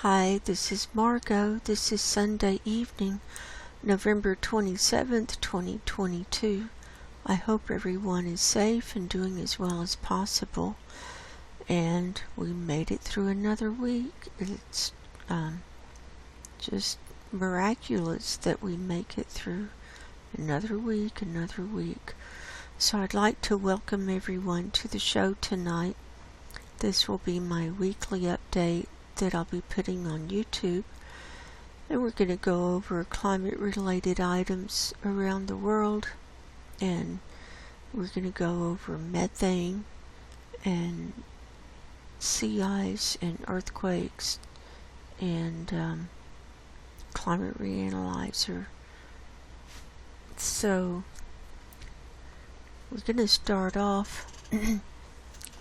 Hi, this is Margo. This is Sunday evening, November 27th, 2022. I hope everyone is safe and doing as well as possible. And we made it through another week. It's just miraculous that we make it through another week. So I'd like to welcome everyone to the show tonight. This will be my weekly update that I'll be putting on YouTube, and we're going to go over climate related items around the world, and we're going to go over methane and sea ice and earthquakes and Climate Reanalyzer. So we're going to start off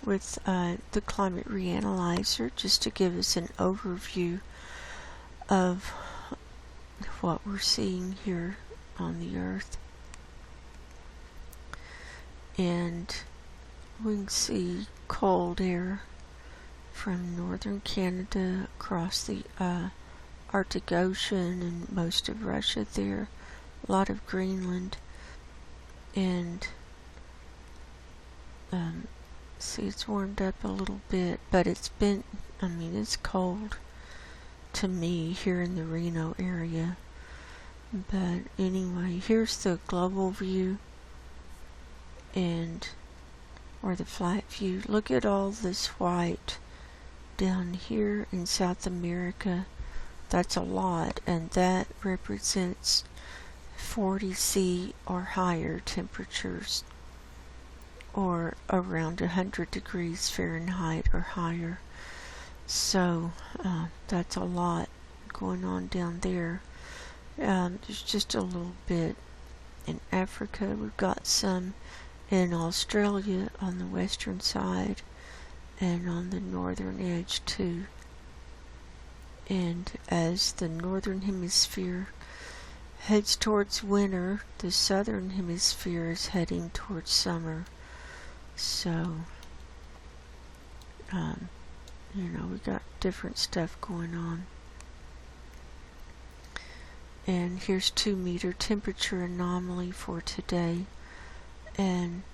with the Climate Reanalyzer, just to give us an overview of what we're seeing here on the Earth. And we can see cold air from northern Canada across the Arctic Ocean and most of Russia there, a lot of Greenland, and see, it's warmed up a little bit, but it's cold to me here in the Reno area. But anyway, here's the global view or the flat view. Look at all this white down here in South America. That's a lot, and that represents 40 C or higher temperatures, or around 100 degrees Fahrenheit or higher. So that's a lot going on down there. There's just a little bit in Africa. We've got some in Australia on the western side and on the northern edge too. And as the northern hemisphere heads towards winter, the southern hemisphere is heading towards summer. So, we got different stuff going on. And here's 2 meter temperature anomaly for today. And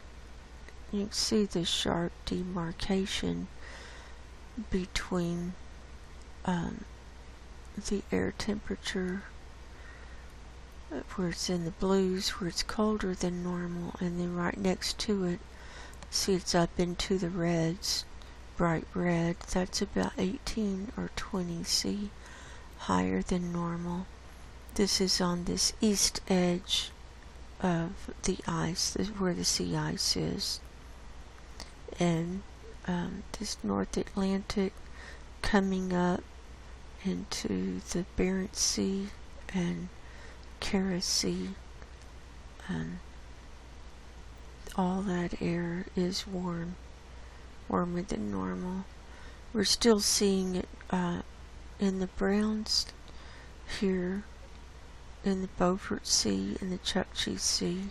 you can see the sharp demarcation between the air temperature where it's in the blues, where it's colder than normal, and then right next to it, see, it's up into the reds, bright red. That's about 18 or 20 C higher than normal. This is on this east edge of the ice, where the sea ice is. And this North Atlantic coming up into the Barents Sea and Kara Sea. All that air is warmer than normal. We're still seeing it in the Browns here, in the Beaufort Sea, in the Chukchi Sea,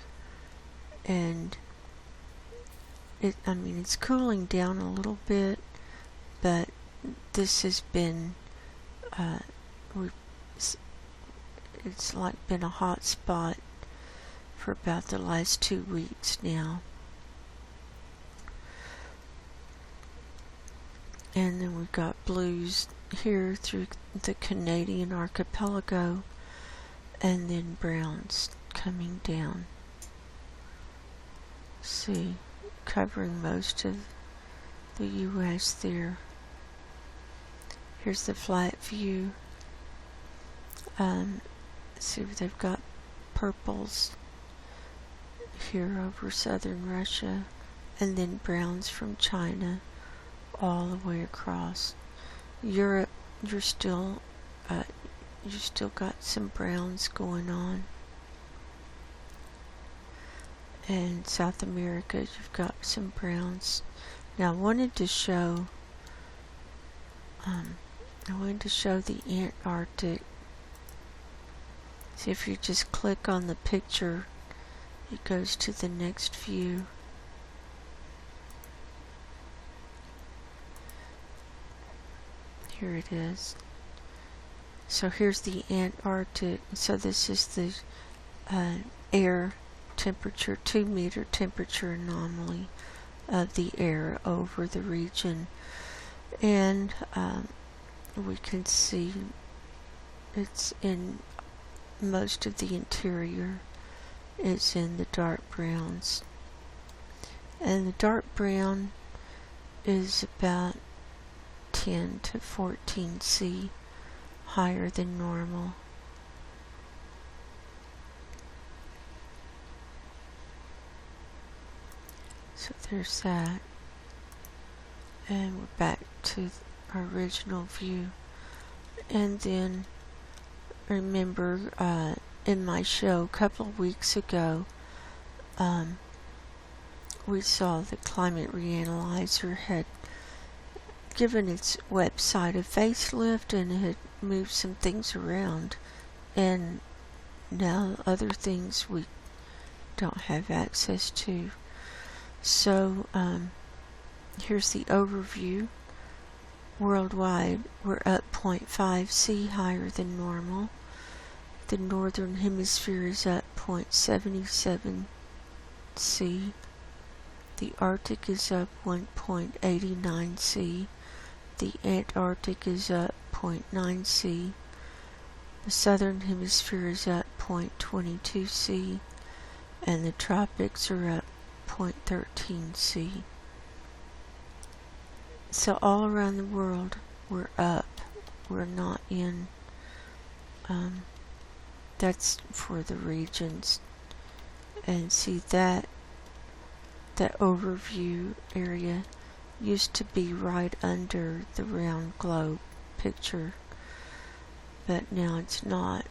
and it's cooling down a little bit, but this has been it's like been a hot spot for about the last 2 weeks now. And then we've got blues here through the Canadian archipelago, and then browns coming down. See, covering most of the US there. Here's the flat view. See, they've got purples here over southern Russia, and then browns from China all the way across. Europe, you still got some browns going on. And South America, you've got some browns. Now I wanted to show the Antarctic. See, if you just click on the picture, it goes to the next view. Here it is. So here's the Antarctic. So this is the air temperature, 2-meter temperature anomaly of the air over the region. And we can see it's in most of the interior is in the dark browns. And the dark brown is about 10 to 14 C higher than normal. So there's that. And we're back to our original view. And then remember in my show a couple of weeks ago, we saw the Climate Reanalyzer had given its website a facelift and had moved some things around, and now other things we don't have access to. So here's the overview. Worldwide, we're up 0.5 C higher than normal. The northern hemisphere is up 0.77 C. The Arctic is up 1.89 C. The Antarctic is up 0.9 C. The southern hemisphere is up 0.22 C. And the tropics are up 0.13 C. So all around the world, we're up. We're not in, that's for the regions. And see that overview area used to be right under the round globe picture, but now it's not.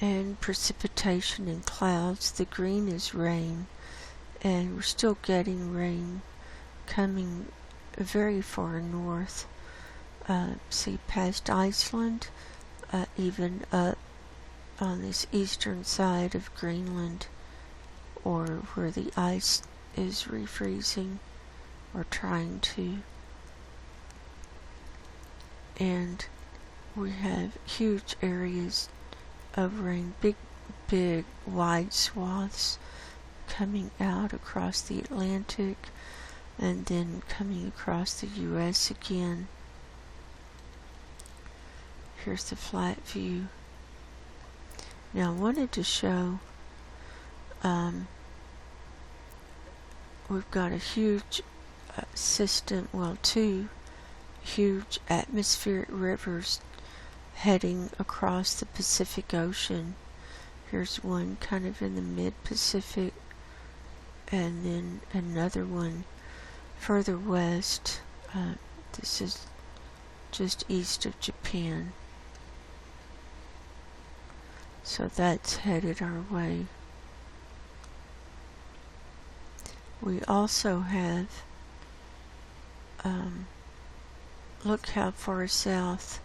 And precipitation and clouds, the green is rain, and we're still getting rain coming very far north. See past Iceland, even up on this eastern side of Greenland, or where the ice is refreezing or trying to. And we have huge areas of rain, big wide swaths coming out across the Atlantic and then coming across the US again. Here's the flat view. Now I wanted to show we've got a huge system, well, two huge atmospheric rivers heading across the Pacific Ocean. Here's one kind of in the mid-Pacific, and then another one further west. This is just east of Japan. So that's headed our way. We also have, look how far south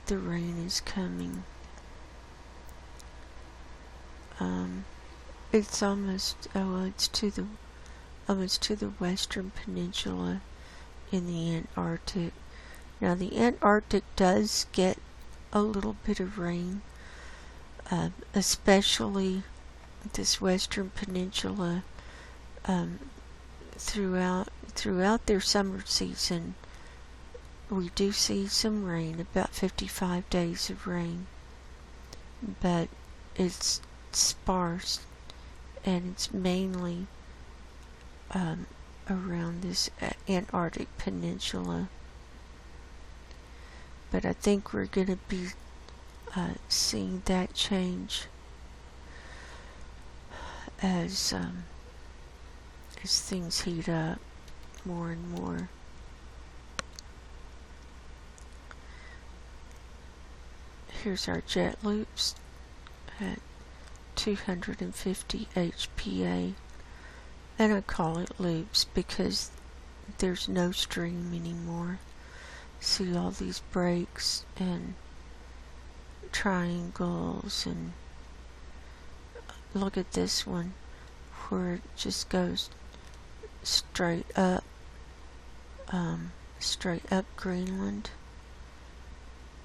the rain is coming. It's almost, it's to the western peninsula in the Antarctic. Now the Antarctic does get a little bit of rain, especially this western peninsula. Throughout their summer season, we do see some rain, about 55 days of rain, but it's sparse, and it's mainly around this Antarctic peninsula. But I think we're going to be seeing that change as things heat up more and more. Here's our jet loops at 250 HPA, and I call it loops because there's no stream anymore. See all these breaks and triangles, and look at this one where it just goes straight up straight up Greenland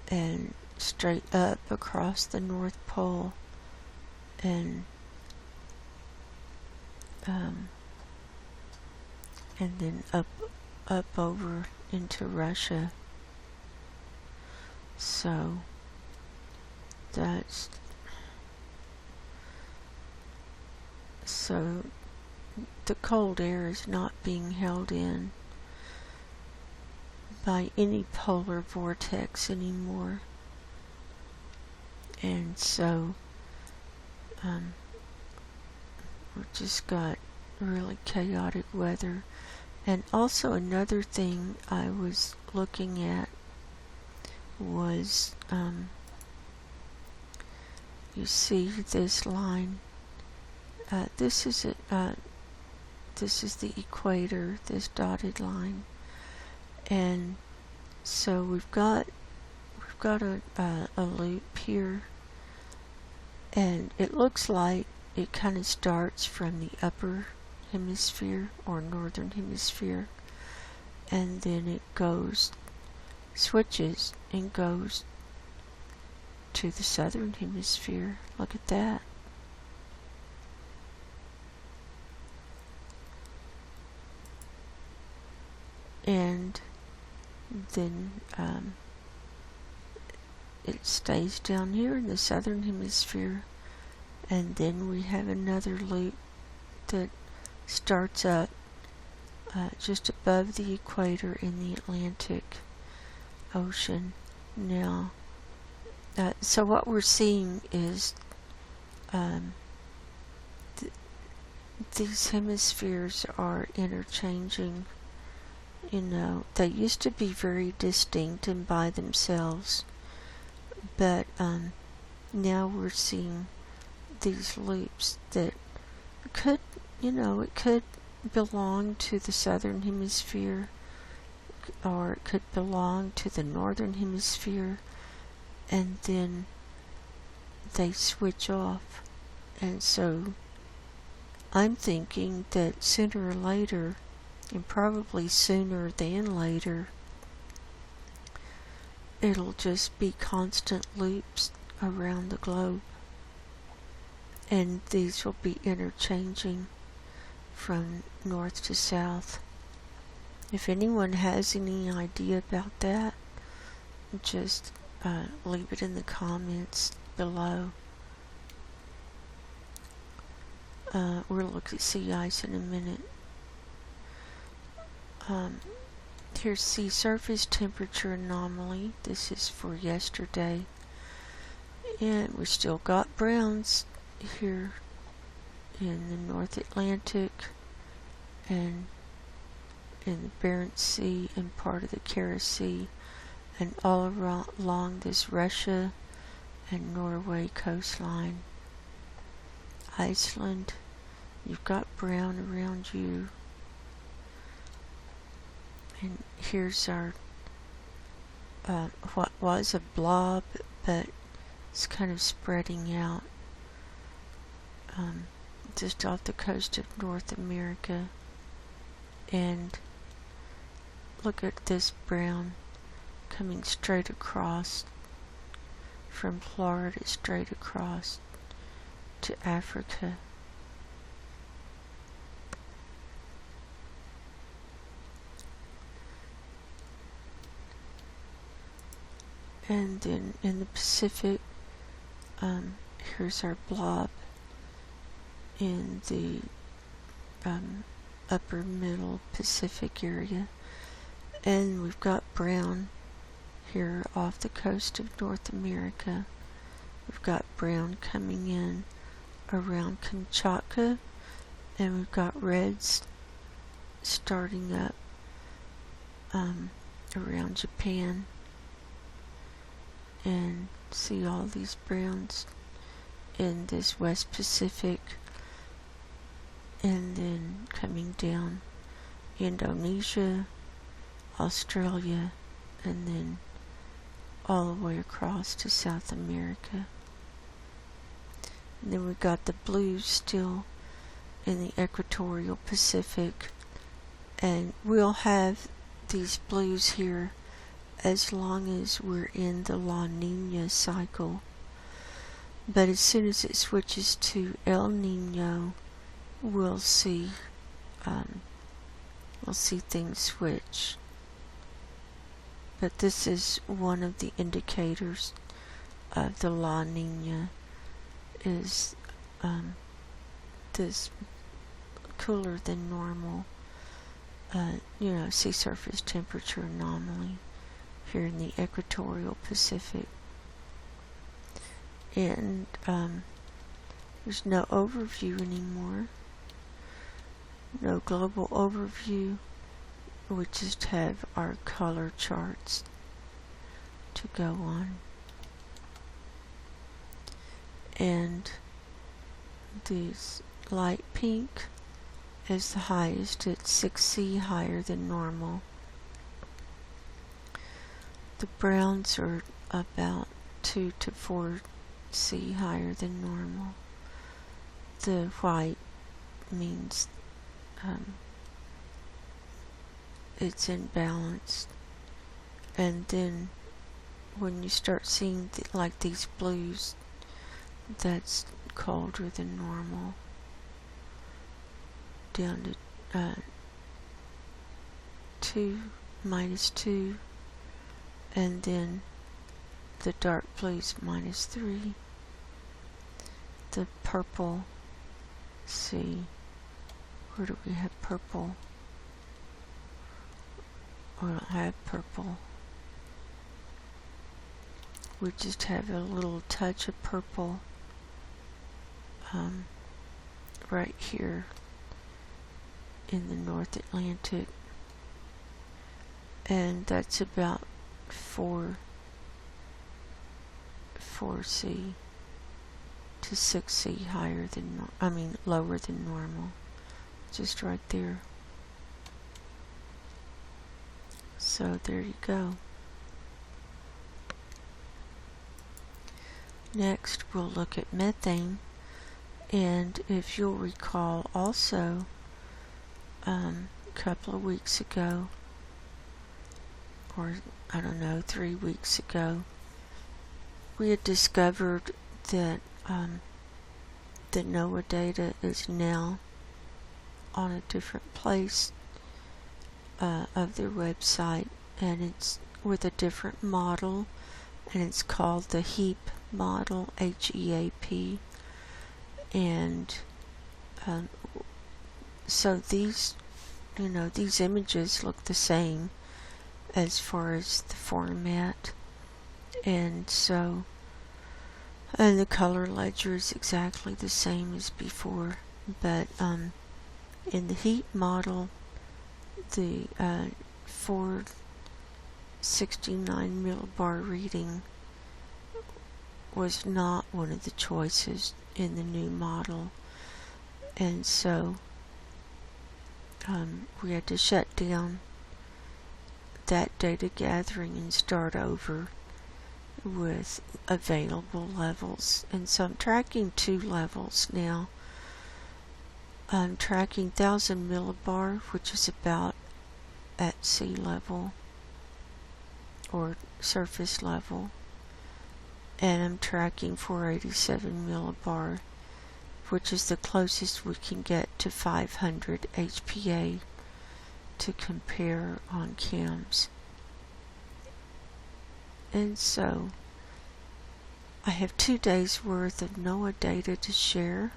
and straight up across the North Pole and then up over into Russia. So the cold air is not being held in by any polar vortex anymore, and so we've just got really chaotic weather. And also another thing I was looking at was you see this line. This is the equator, this dotted line, and so we've got a loop here, and it looks like it kind of starts from the upper hemisphere or northern hemisphere, and then it switches and goes to the southern hemisphere. Look at that. And then it stays down here in the southern hemisphere, and then we have another loop that starts up just above the equator in the Atlantic Ocean. Now, so what we're seeing is these hemispheres are interchanging. You know, they used to be very distinct and by themselves, but now we're seeing these loops that could, it could belong to the southern hemisphere, or it could belong to the northern hemisphere, and then they switch off. And so I'm thinking that sooner or later, and probably sooner than later, it'll just be constant loops around the globe, and these will be interchanging from north to south. If anyone has any idea about that, just leave it in the comments below. We'll look at sea ice in a minute. Here's sea surface temperature anomaly. This is for yesterday. And we still got browns here in the North Atlantic and in the Barents Sea and part of the Kara Sea and all along this Russia and Norway coastline. Iceland, you've got brown around you. And here's our what was a blob, but it's kind of spreading out just off the coast of North America. And look at this brown coming straight across from Florida straight across to Africa. And then in the Pacific, here's our blob in the upper middle Pacific area. And we've got brown here off the coast of North America. We've got brown coming in around Kamchatka, and we've got reds starting up around Japan. And see all these browns in this West Pacific, and then coming down Indonesia, Australia, and then all the way across to South America. And then we've got the blues still in the equatorial Pacific, and we'll have these blues here as long as we're in the La Nina cycle. But as soon as it switches to El Nino, we'll see things switch. But this is one of the indicators of the La Nina, is this cooler than normal sea surface temperature anomaly here in the equatorial Pacific. And there's no overview anymore, no global overview. We just have our color charts to go on. And this light pink is the highest at 6C, higher than normal. The browns are about 2 to 4C higher than normal. The white means it's imbalanced. And then when you start seeing like these blues, that's colder than normal, down to -2, and then the dark blues -3. The purple, see, where do we have purple? We don't have purple. We just have a little touch of purple right here in the North Atlantic, and that's about 4C to 6C higher than lower than normal, just right there. So there you go. Next we'll look at methane, and if you'll recall also, a couple of weeks ago, or 3 weeks ago, we had discovered that the NOAA data is now on a different place of their website, and it's with a different model, and it's called the HEAP model, HEAP. And so these images look the same as far as the format, and the color ledger is exactly the same as before. But in the HEAP model, the 469 millibar reading was not one of the choices in the new model, and so we had to shut down that data gathering and start over with available levels. And so I'm tracking 2 levels now. I'm tracking 1000 millibar, which is about at sea level or surface level, and I'm tracking 487 millibar, which is the closest we can get to 500 HPA to compare on cams. And so I have 2 days worth of NOAA data to share.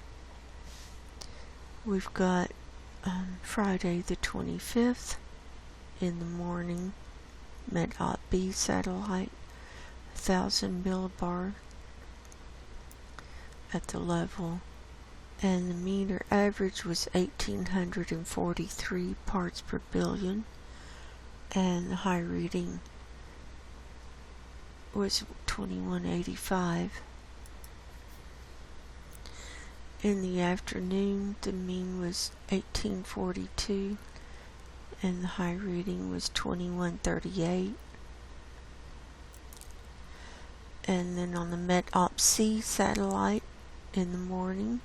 We've got Friday the 25th in the morning, Med-Op B satellite, 1000 millibar at the level, and the mean or average was 1843 parts per billion, and the high reading was 2185. In the afternoon, the mean was 1842 and the high reading was 2138. And then on the Met-Op C satellite in the morning,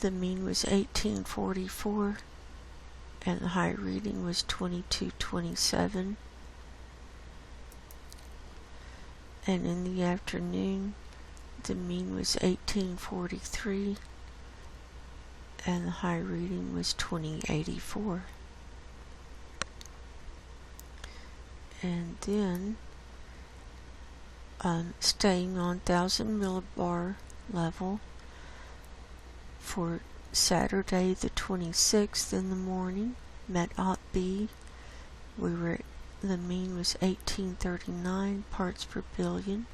the mean was 1844 and the high reading was 2227. And in the afternoon, the mean was 1843, and the high reading was 2084. And then, staying on 1000 millibar level for Saturday the 26th in the morning, Met Op B, the mean was 1839 parts per billion.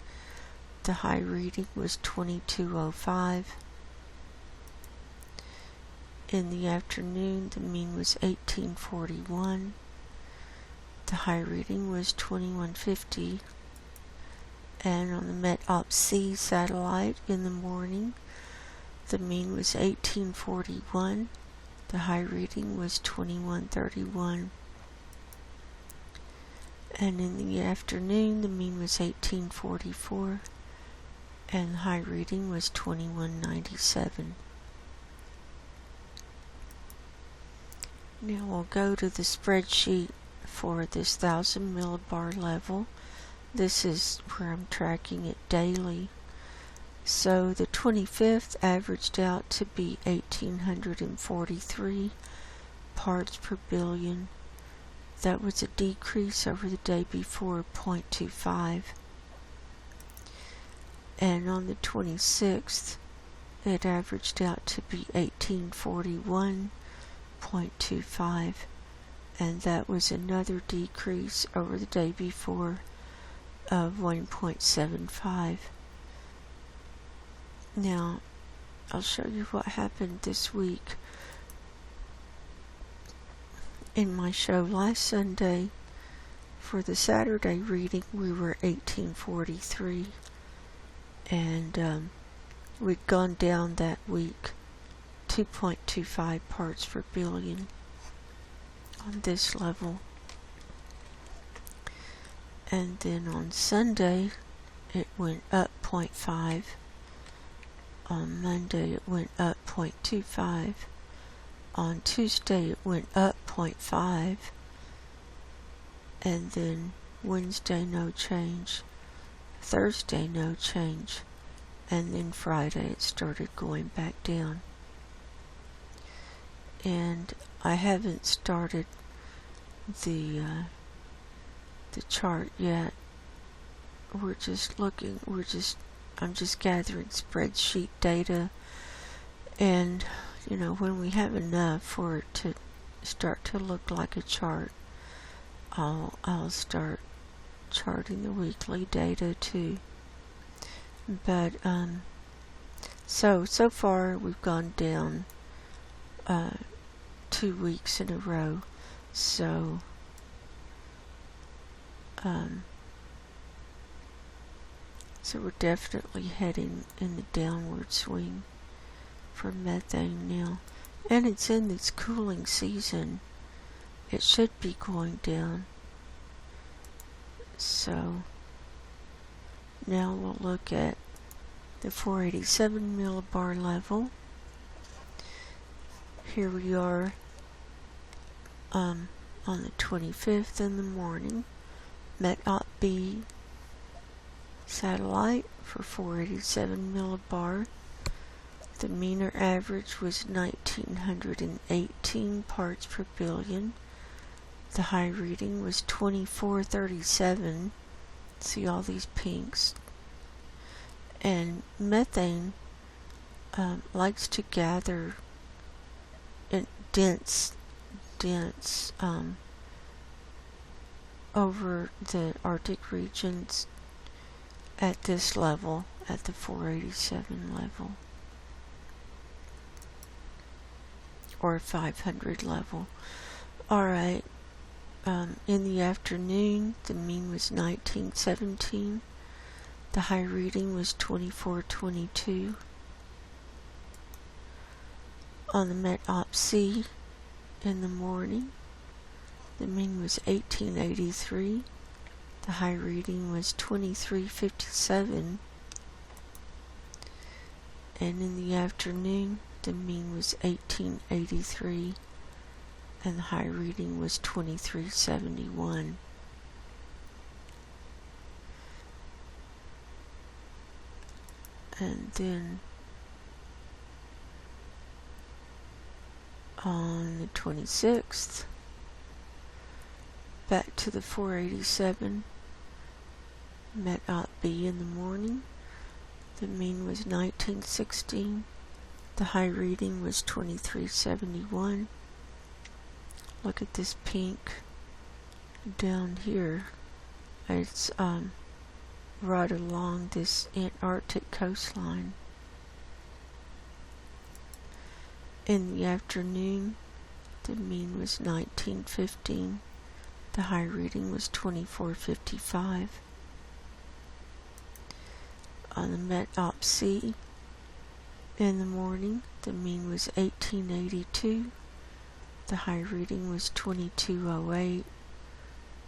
The high reading was 2205. In the afternoon, the mean was 1841. The high reading was 2150. And on the Met Op C satellite in the morning, the mean was 1841. The high reading was 2131. And in the afternoon, the mean was 1844, and the high reading was 2197. Now we'll go to the spreadsheet for this 1000 millibar level. This is where I'm tracking it daily. So the 25th averaged out to be 1843 parts per billion. That was a decrease over the day before, 0.25. And on the 26th, it averaged out to be 1841.25, and that was another decrease over the day before of 1.75. Now, I'll show you what happened this week. In my show last Sunday, for the Saturday reading, we were 1843, and we'd gone down that week 2.25 parts per billion on this level. And then on Sunday, it went up 0.5. On Monday, it went up 0.25. On Tuesday, it went up 0.5, and then Wednesday, no change. Thursday, no change, and then Friday, it started going back down. And I haven't started the chart yet. I'm just gathering spreadsheet data, and when we have enough for it to start to look like a chart, I'll start charting the weekly data too. But so far we've gone down 2 weeks in a row. So we're definitely heading in the downward swing for methane now, and it's in this cooling season. It should be going down. So now we'll look at the 487 millibar level. Here we are on the 25th in the morning, Met Op B satellite for 487 millibar. The mean average was 1918 parts per billion. The high reading was 2437. See all these pinks. And methane likes to gather in dense over the Arctic regions at this level, at the 487 level. Or 500 level. Alright, in the afternoon, the mean was 1917. The high reading was 2422. On the Met Op C in the morning, the mean was 1883. The high reading was 2357. And in the afternoon, the mean was 1883, and the high reading was 2371. And then on the 26th, back to the 487, met out B in the morning. The mean was 1916. The high reading was 2371. Look at this pink down here. It's right along this Antarctic coastline. In the afternoon, the mean was 1915. The high reading was 2455. On the Met Op C, in the morning, the mean was 1882. The high reading was 2208.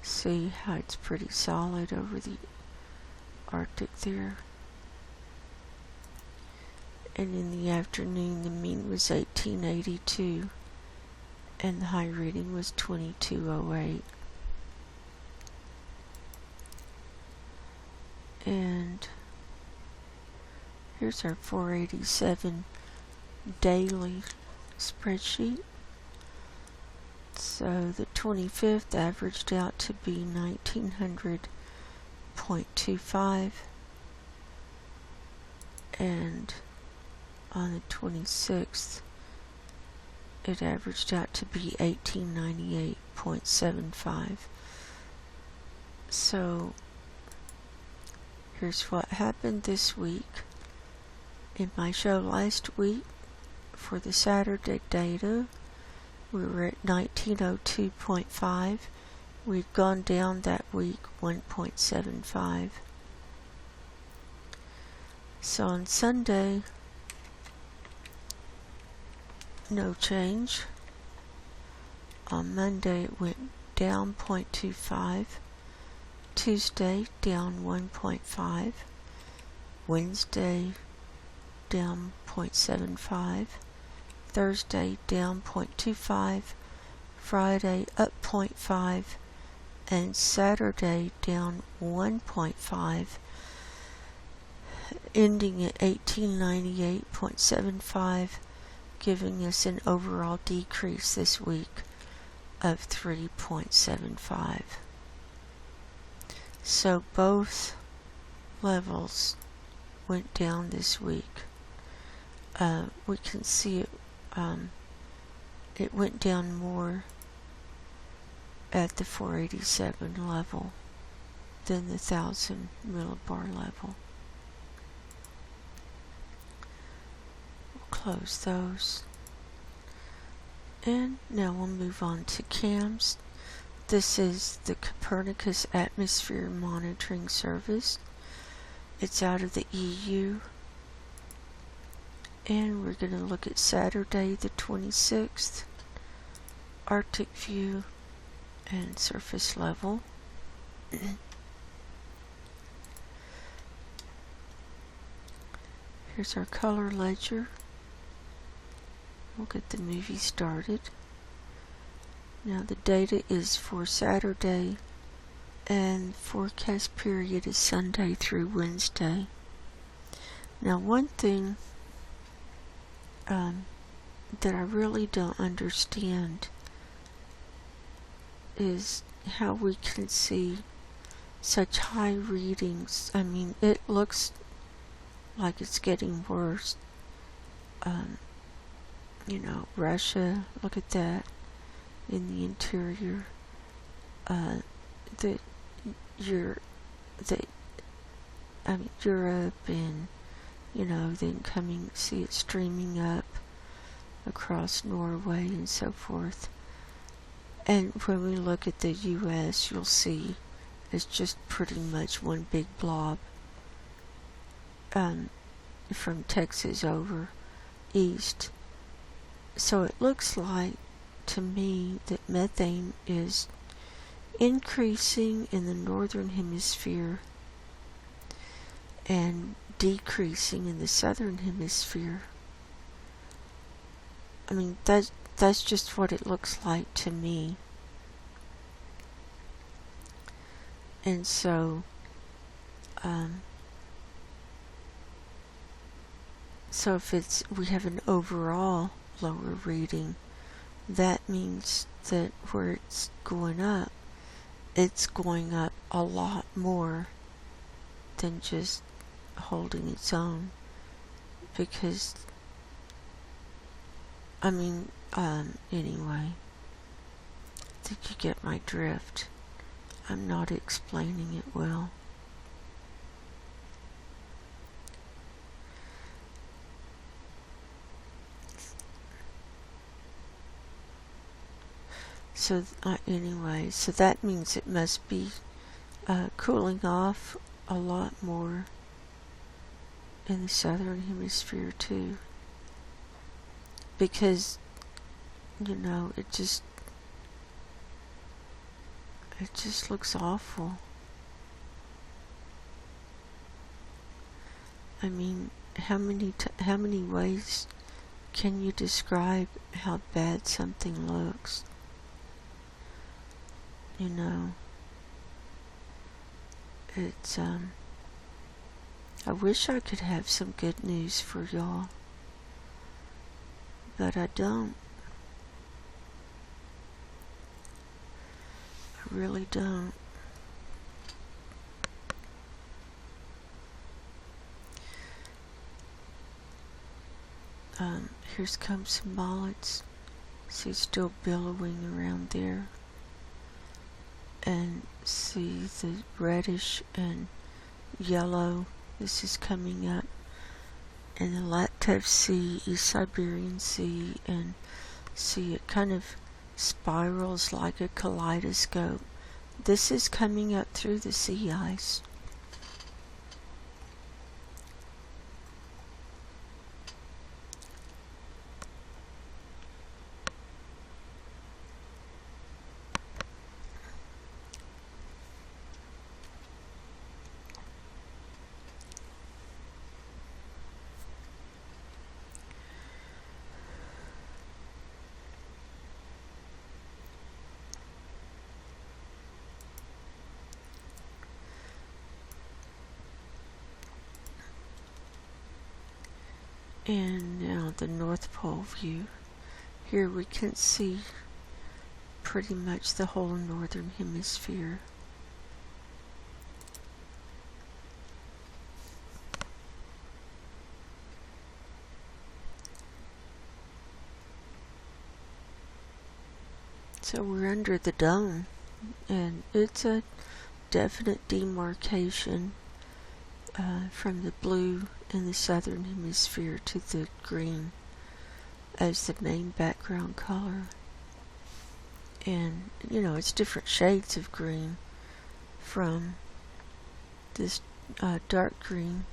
See how it's pretty solid over the Arctic there. And in the afternoon, the mean was 1882, and the high reading was 2208. And here's our 487 daily spreadsheet. So the 25th averaged out to be 1900.25, and on the 26th it averaged out to be 1898.75. So here's what happened this week. In my show last week, for the Saturday data, we were at 1902.5. We'd gone down that week 1.75. So on Sunday, no change. On Monday it went down 0.25. Tuesday down 1.5. Wednesday down 0.75. Thursday down 0.25. Friday up 0.5. And Saturday down 1.5, ending at 1898.75, giving us an overall decrease this week of 3.75. So both levels went down this week. We can see it went down more at the 487 level than the 1000 millibar level. We'll close those. And now we'll move on to CAMS. This is the Copernicus Atmosphere Monitoring Service. It's out of the EU. And we're going to look at Saturday the 26th, Arctic view and surface level. Here's our color ledger. We'll get the movie started. Now the data is for Saturday, and forecast period is Sunday through Wednesday. Now one thing that I really don't understand is how we can see such high readings. I mean, it looks like it's getting worse. You know, Russia, look at that, in the interior. Europe, and you know, then see it streaming up across Norway and so forth. And when we look at the US, you'll see it's just pretty much one big blob from Texas over east. So it looks like to me that methane is increasing in the northern hemisphere and decreasing in the southern hemisphere. I mean, that's just what it looks like to me. And so, so if we have an overall lower reading, that means that where it's going up a lot more than just holding its own. Because, anyway, I think you get my drift. I'm not explaining it well. So anyway, so that means it must be cooling off a lot more in the southern hemisphere too, because it just looks awful. I mean, how many ways can you describe how bad something looks? It's I wish I could have some good news for y'all, but I don't. I really don't. Here's comes some mullet. See, still billowing around there. And see the reddish and yellow. This is coming up. And the Laptev Sea, East Siberian Sea, and see it kind of spirals like a kaleidoscope. This is coming up through the sea ice. And now the North Pole view. Here we can see pretty much the whole northern hemisphere. So we're under the dome, and it's a definite demarcation from the blue in the southern hemisphere to the green as the main background color. And it's different shades of green, from this dark green,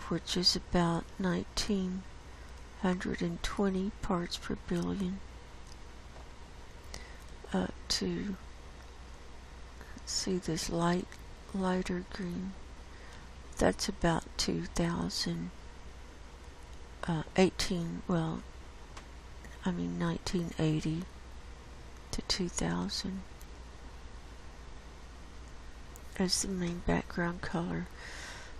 which is about 1920 parts per billion, up to, see, this lighter green. That's about 1980 to 2000 as the main background color.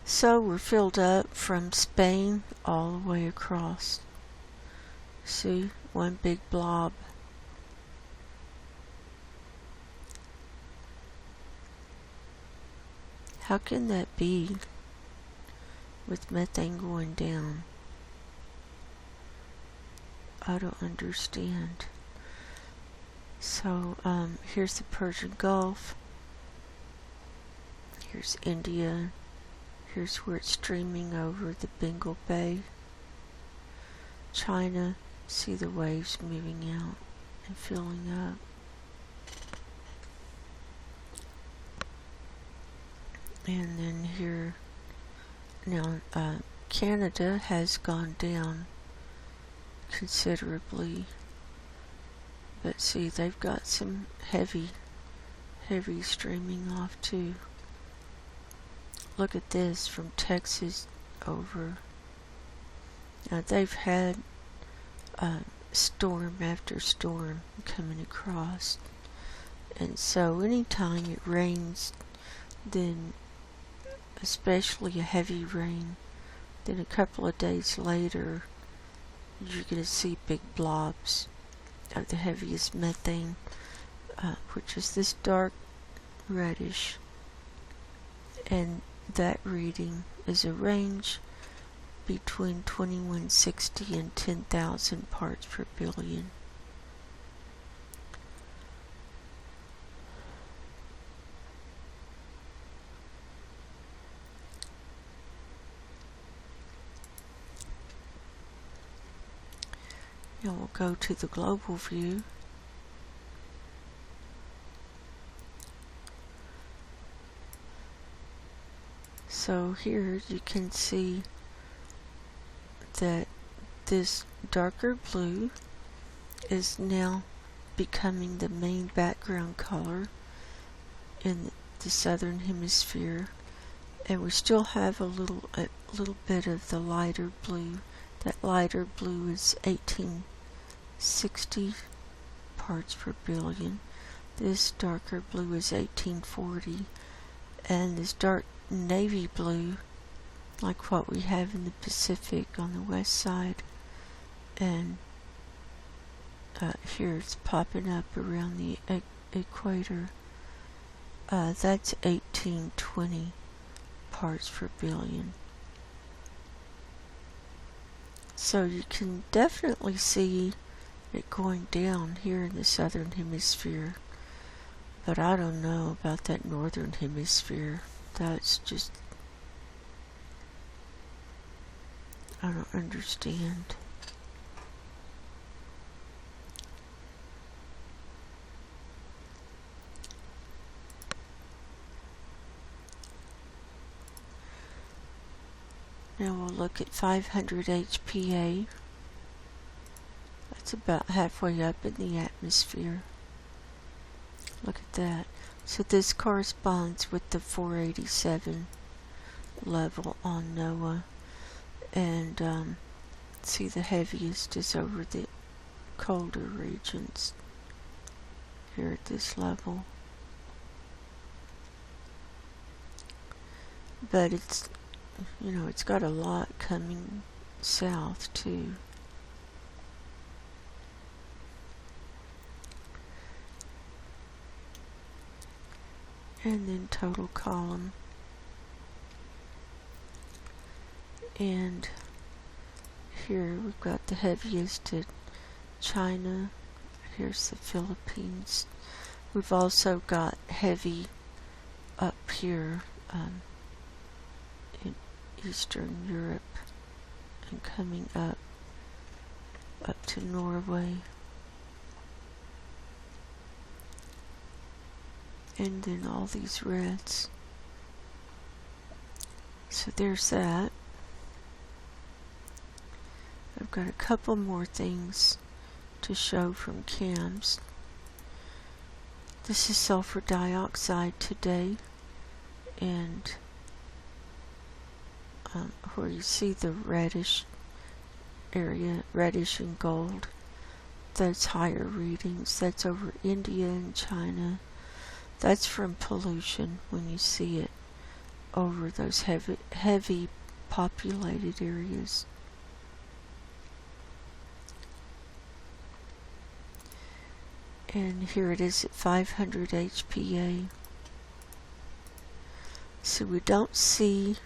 So we're filled up from Spain all the way across. See, one big blob. How can that be with methane going down? I don't understand. So here's the Persian Gulf. Here's India. Here's where it's streaming over the Bengal Bay. China, see the waves moving out and filling up. And then here, now Canada has gone down considerably, but see, they've got some heavy streaming off too. Look at this from Texas over. Now they've had storm after storm coming across. And so anytime it rains, then especially a heavy rain, then a couple of days later you're going to see big blobs of the heaviest methane, which is this dark reddish, and that reading is a range between 2160 and 10,000 parts per billion. Now we'll go to the global view. So here you can see that this darker blue is now becoming the main background color in the southern hemisphere, and we still have a little bit of the lighter blue. That lighter blue is 1860 parts per billion. This darker blue is 1840, and this dark navy blue, like what we have in the Pacific on the west side, and here it's popping up around the equator, that's 1820 parts per billion. So you can definitely see it going down here in the southern hemisphere, but I don't know about that northern hemisphere. That's just, I don't understand. Now we'll look at 500 HPA. That's about halfway up in the atmosphere. Look at that. So this corresponds with the 487 level on NOAA. And see, the heaviest is over the colder regions here at this level. But it's, you know, it's got a lot coming south too. And then total column. And here we've got the heaviest at China. Here's the Philippines. We've also got heavy up here in Eastern Europe and coming up to Norway. And then all these reds. So there's that. I've got a couple more things to show from CAMS. This is sulfur dioxide today, and where you see the reddish area, reddish and gold, that's higher readings. That's over India and China. That's from pollution when you see it over those heavy populated areas. And here it is at 500 HPA. So we don't see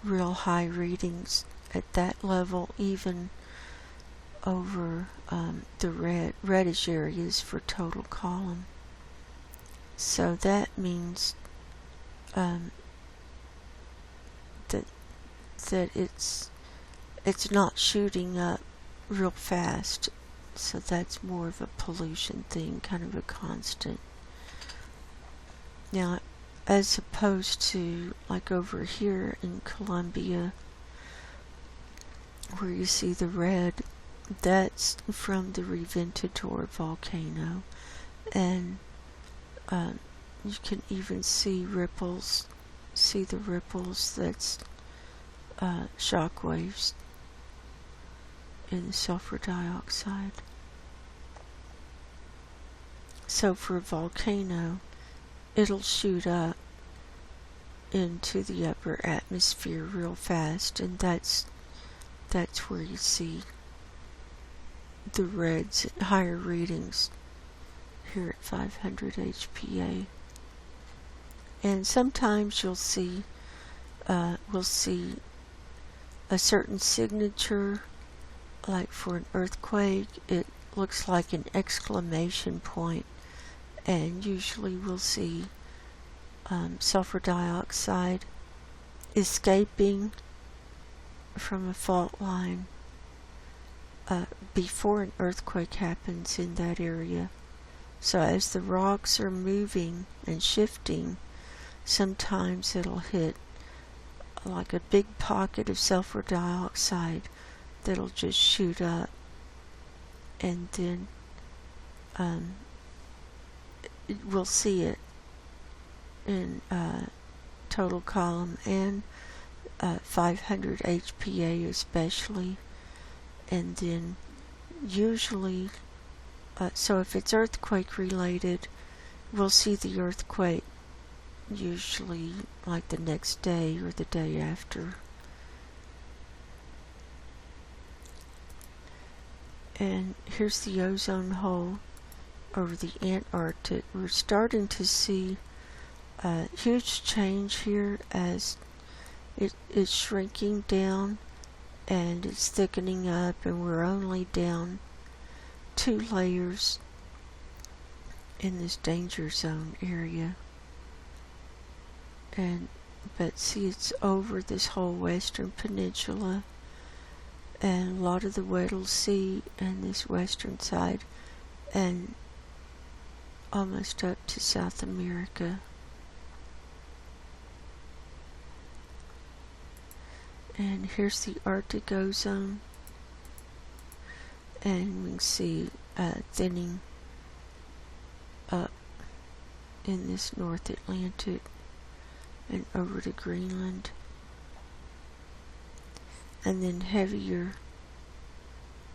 real high readings at that level, even over the reddish areas for total column. So that means that it's not shooting up real fast. So that's more of a pollution thing, kind of a constant. Now, as opposed to like over here in Colombia, where you see the red, that's from the Reventador volcano, and you can even see ripples. See the ripples? That's shock waves in the sulfur dioxide. So for a volcano, it'll shoot up into the upper atmosphere real fast, and that's where you see the reds at higher readings here at 500 HPA. And sometimes we'll see a certain signature, like for an earthquake, it looks like an exclamation point, and usually we'll see sulfur dioxide escaping from a fault line before an earthquake happens in that area. So as the rocks are moving and shifting, sometimes it'll hit like a big pocket of sulfur dioxide that'll just shoot up, and then we'll see it in total column and 500 HPA especially. And then usually, so if it's earthquake related, we'll see the earthquake usually like the next day or the day after. And here's the ozone hole over the Antarctic. We're starting to see a huge change here as it is shrinking down and it's thickening up, and we're only down 2 layers in this danger zone area. But see, it's over this whole western peninsula, and a lot of the Weddell Sea and this western side, and almost up to South America. And here's the Arctic ozone, and we can see thinning up in this North Atlantic and over to Greenland, and then heavier,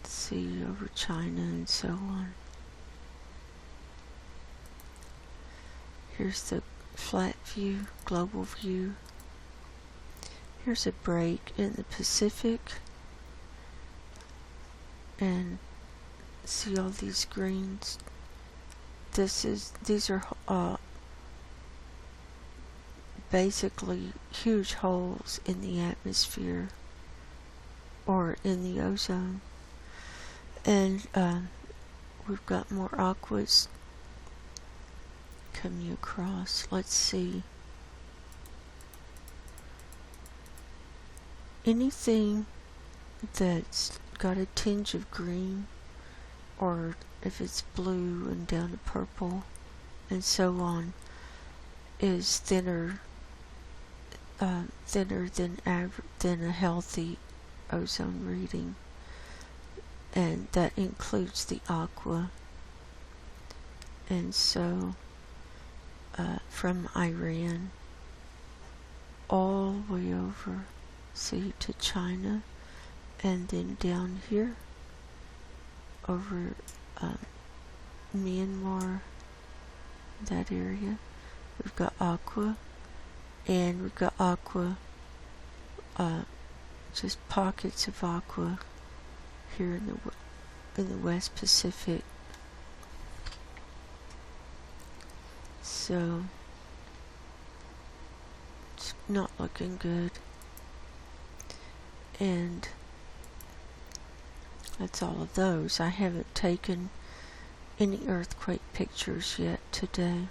see, over China and so on. Here's the flat view, global view. Here's a break in the Pacific, and see all these greens. These are basically huge holes in the atmosphere or in the ozone. And we've got more aquas coming across. Let's see. Anything that's got a tinge of green, or if it's blue and down to purple and so on, is thinner than a healthy ozone reading, and that includes the aqua. And so from Iran all the way over, see, to China, and then down here over Myanmar, that area, we've got aqua, and we've got aqua, just pockets of aqua here in the West Pacific. So it's not looking good. And that's all of those. I haven't taken any earthquake pictures yet today.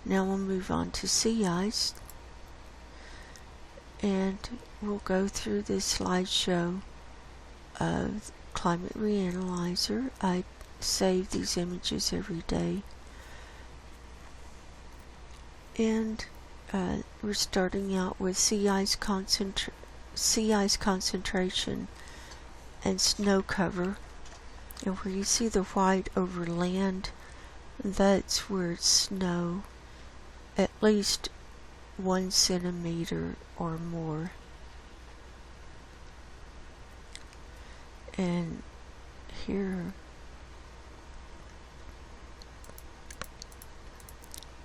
Now we'll move on to sea ice, and we'll go through this slideshow of Climate Reanalyzer. I save these images every day, and we're starting out with sea ice concentration and snow cover. And where you see the white over land, that's where it's snow at least 1 centimeter or more. And here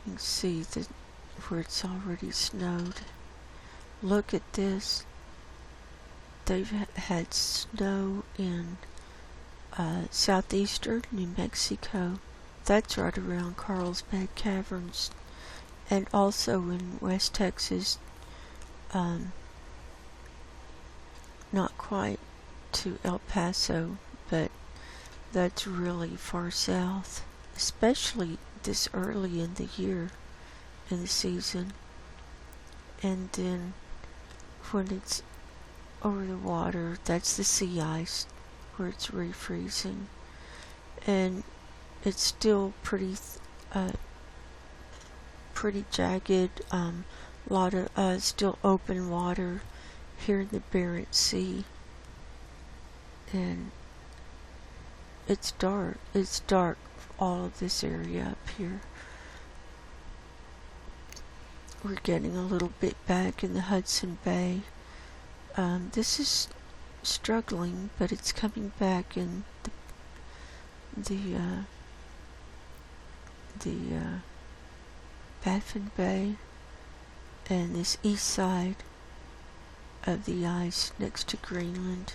You can see where it's already snowed. Look at this. They've had snow in southeastern New Mexico. That's right around Carlsbad Caverns. And also in West Texas, not quite to El Paso, but that's really far south, especially this early in the year, in the season. And then when it's over the water, that's the sea ice, where it's refreezing. And it's still pretty jagged, lot of still open water here in the Barents Sea. And it's dark all of this area up here. We're getting a little bit back in the Hudson Bay. This is struggling, but it's coming back in the Baffin Bay and this east side of the ice next to Greenland.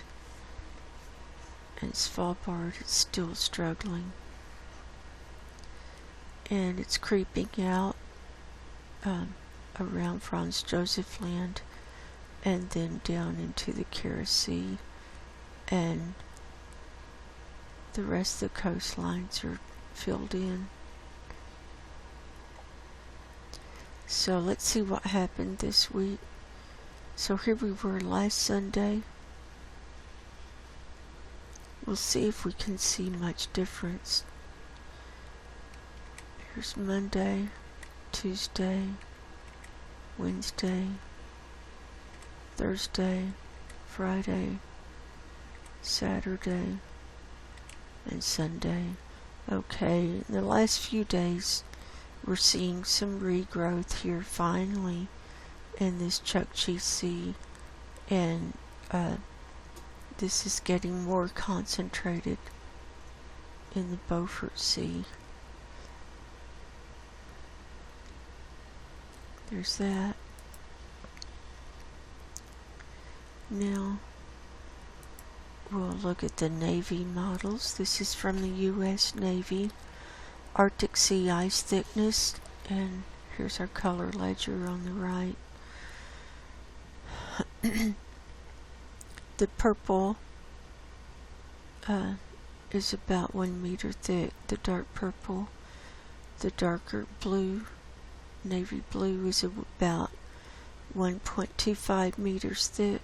And Svalbard is still struggling. And it's creeping out around Franz Josef Land and then down into the Kara Sea, and the rest of the coastlines are filled in. So let's see what happened this week. So here we were last Sunday. We'll see if we can see much difference. Here's Monday, Tuesday, Wednesday, Thursday, Friday, Saturday, and Sunday. Okay, in the last few days, we're seeing some regrowth here finally in this Chukchi Sea, and this is getting more concentrated in the Beaufort Sea. There's that. Now we'll look at the Navy models. This is from the U.S. Navy. Arctic sea ice thickness, and here's our color ledger on the right. The purple is about 1 meter thick, the dark purple. The darker blue, navy blue, is about 1.25 meters thick.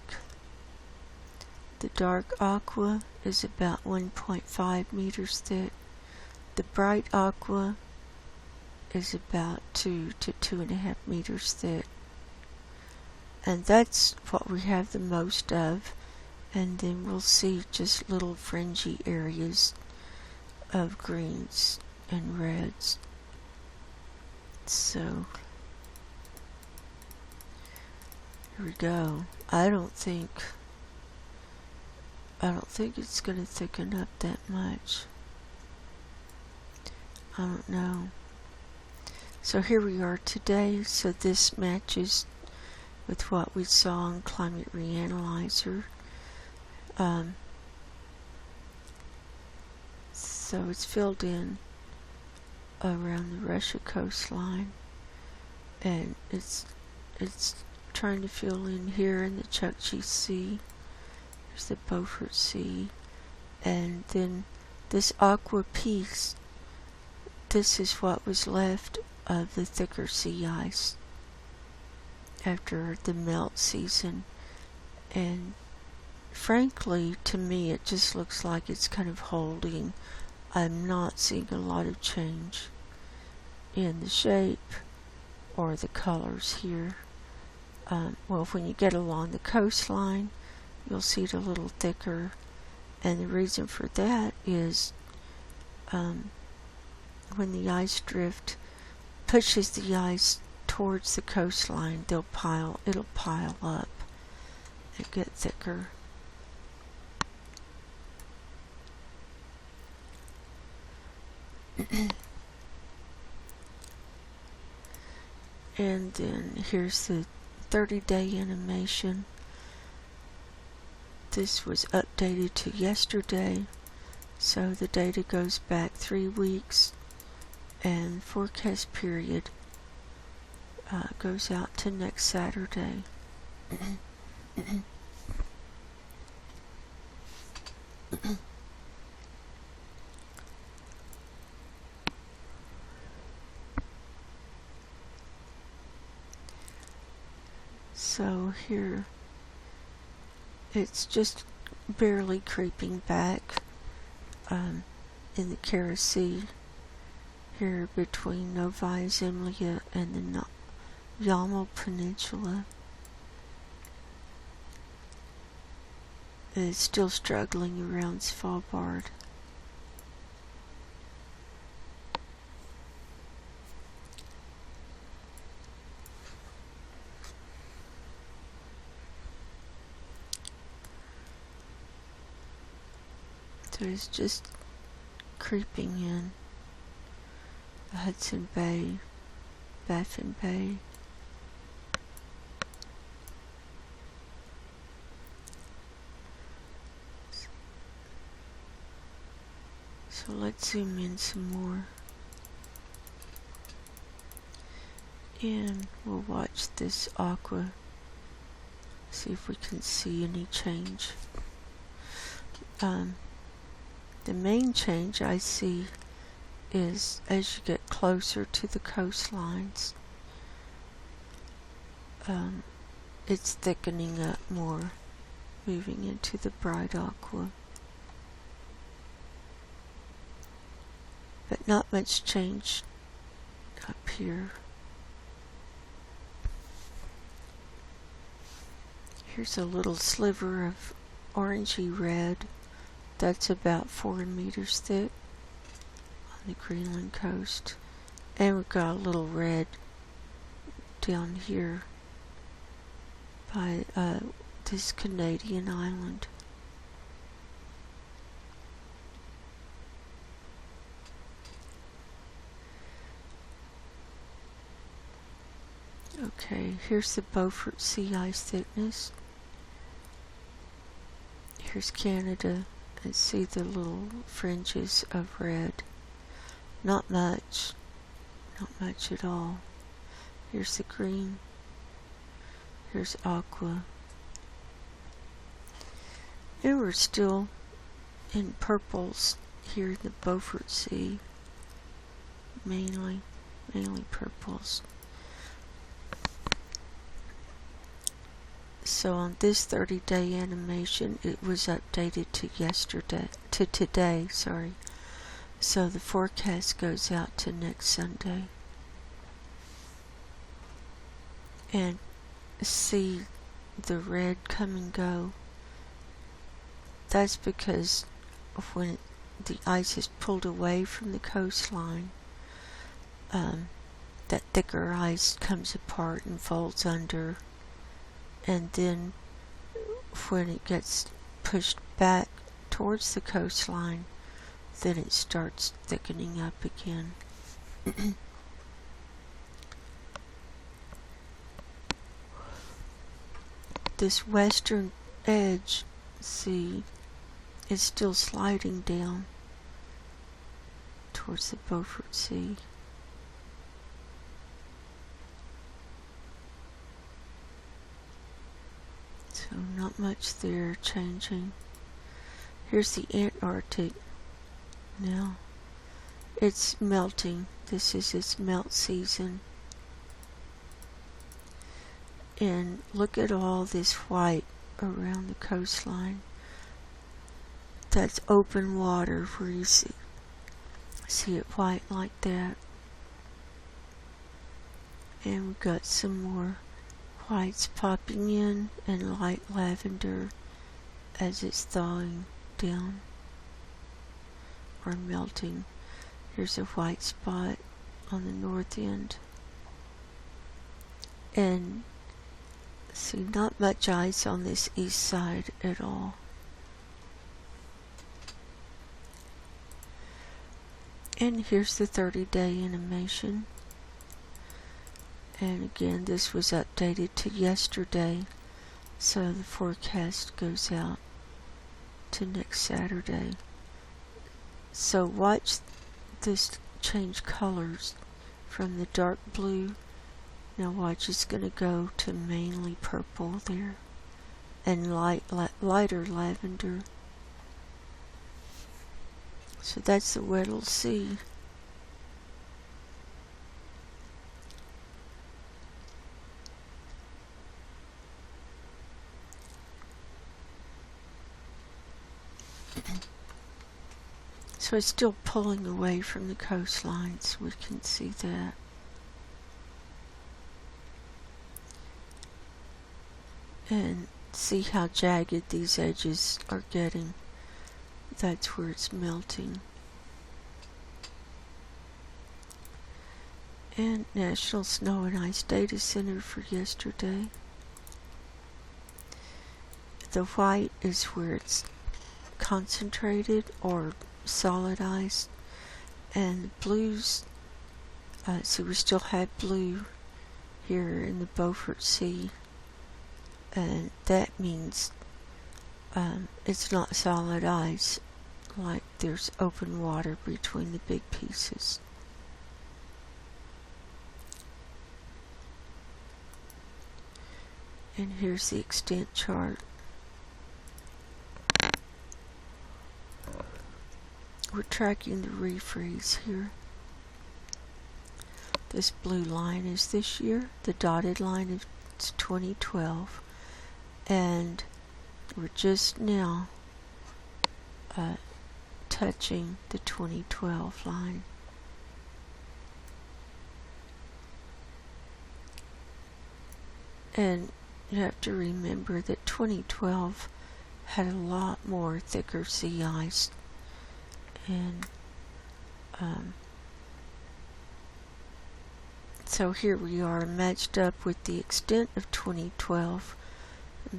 The dark aqua is about 1.5 meters thick. The bright aqua is about 2 to 2.5 meters thick. And that's what we have the most of. And then we'll see just little fringy areas of greens and reds. So here we go. I don't think it's going to thicken up that much. I don't know. So here we are today. So this matches with what we saw on Climate Reanalyzer. So it's filled in around the Russia coastline, and it's trying to fill in here in the Chukchi Sea. There's the Beaufort Sea, and then this aqua piece, this is what was left of the thicker sea ice after the melt season. And frankly, to me, it just looks like it's kind of holding. I'm not seeing a lot of change in the shape or the colors here. Well, when you get along the coastline, you'll see it a little thicker, and the reason for that is when the ice drift pushes the ice towards the coastline, it'll pile up and get thicker. And then here's the 30-day animation. This was updated to yesterday, so the data goes back 3 weeks, and forecast period goes out to next Saturday. So here it's just barely creeping back in the Kara Sea here between Novaya Zemlya and the Yamal Peninsula. It's still struggling around Svalbard. So it's just creeping in the Hudson Bay, Baffin Bay. So let's zoom in some more. And we'll watch this aqua, see if we can see any change. The main change I see is as you get closer to the coastlines, it's thickening up more, moving into the bright aqua. But not much change up here. Here's a little sliver of orangey red that's about 4 meters thick on the Greenland coast. And we've got a little red down here by this Canadian island. Okay, here's the Beaufort sea ice thickness. Here's Canada, and see the little fringes of red. Not much at all. Here's the green. Here's aqua. And we're still in purples here in the Beaufort Sea. Mainly purples. So on this 30-day animation, it was updated to today, sorry. So the forecast goes out to next Sunday. And see the red come and go. That's because of when the ice is pulled away from the coastline, that thicker ice comes apart and folds under. And then when it gets pushed back towards the coastline, then it starts thickening up again. This western edge, see, is still sliding down towards the Beaufort Sea. So not much there changing. Here's the Antarctic. Now it's melting. This is its melt season. And look at all this white around the coastline. That's open water where you see it white like that. And we've got some more whites popping in and light lavender as it's thawing down or melting. Here's a white spot on the north end. And see, not much ice on this east side at all. And here's the 30-day animation. And again, this was updated to yesterday, so the forecast goes out to next Saturday. So watch this change colors from the dark blue. Now watch, it's going to go to mainly purple there and lighter lavender. So that's the Weddell Sea. So it's still pulling away from the coastlines. We can see that. And see how jagged these edges are getting. That's where it's melting. And National Snow and Ice Data Center for yesterday. The white is where it's concentrated or solid ice, and the blues, so we still have blue here in the Beaufort Sea, and that means it's not solid ice, like there's open water between the big pieces. And here's the extent chart. We're tracking the refreeze here. This blue line is this year, the dotted line is 2012, and we're just now touching the 2012 line. And you have to remember that 2012 had a lot more thicker sea ice. And so here we are matched up with the extent of 2012,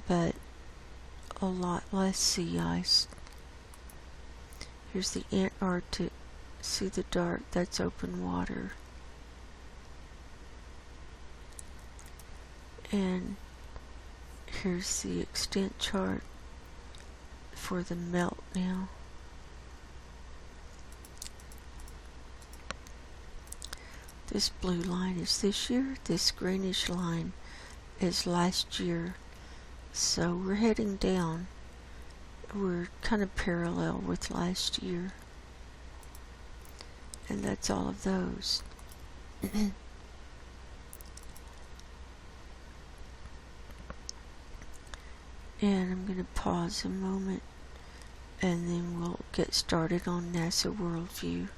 but a lot less sea ice. Here's the Antarctic. See the dark? That's open water. And here's the extent chart for the melt now. This blue line is this year, this greenish line is last year. So we're heading down. We're kind of parallel with last year. And that's all of those. And I'm going to pause a moment and then we'll get started on NASA Worldview.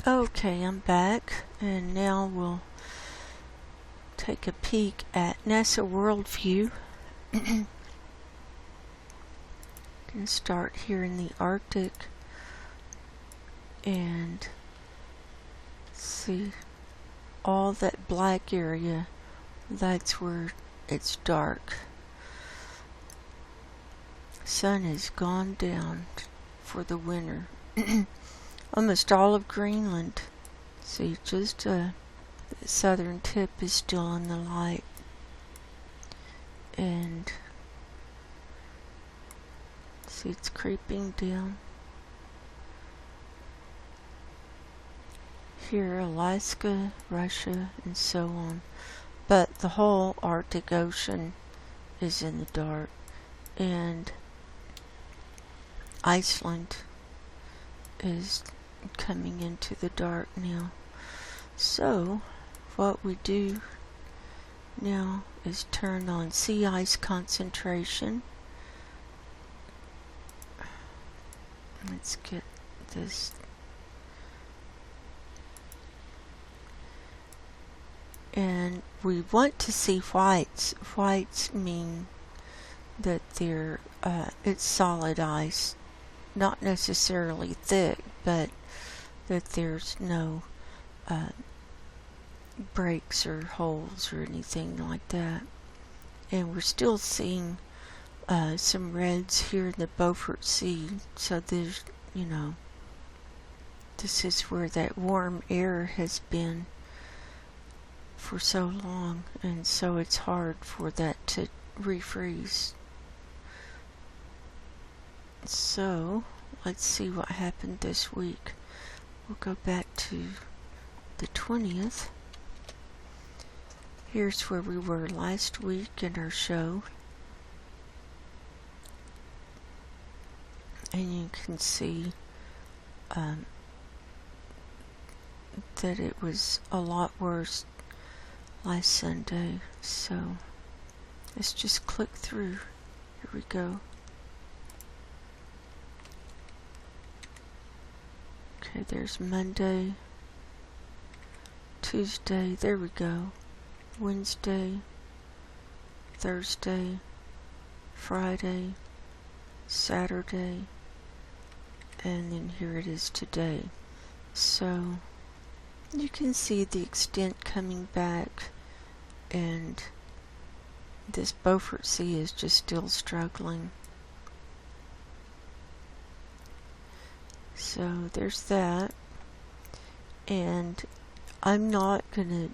Okay, I'm back, and now we'll take a peek at NASA Worldview. Going to start here in the Arctic and see all that black area. That's where it's dark. Sun has gone down for the winter. Almost all of Greenland. See, just the southern tip is still in the light. And see, it's creeping down. Here, Alaska, Russia, and so on. But the whole Arctic Ocean is in the dark. And Iceland is coming into the dark now. So what we do now is turn on sea ice concentration. Let's get this. And we want to see whites. Whites mean that they're it's solid ice, not necessarily thick, but that there's no breaks or holes or anything like that. And we're still seeing some reds here in the Beaufort Sea, so there's, you know, This is where that warm air has been for so long, and so it's hard for that to refreeze. So let's see what happened this week. We'll go back to the 20th. Here's where we were last week in our show. And you can see that it was a lot worse last Sunday. So let's just click through. Here we go. Okay, there's Monday, Tuesday, there we go, Wednesday, Thursday, Friday, Saturday, and then here it is today. So you can see the extent coming back, and this Beaufort Sea is just still struggling. So there's that, and I'm not gonna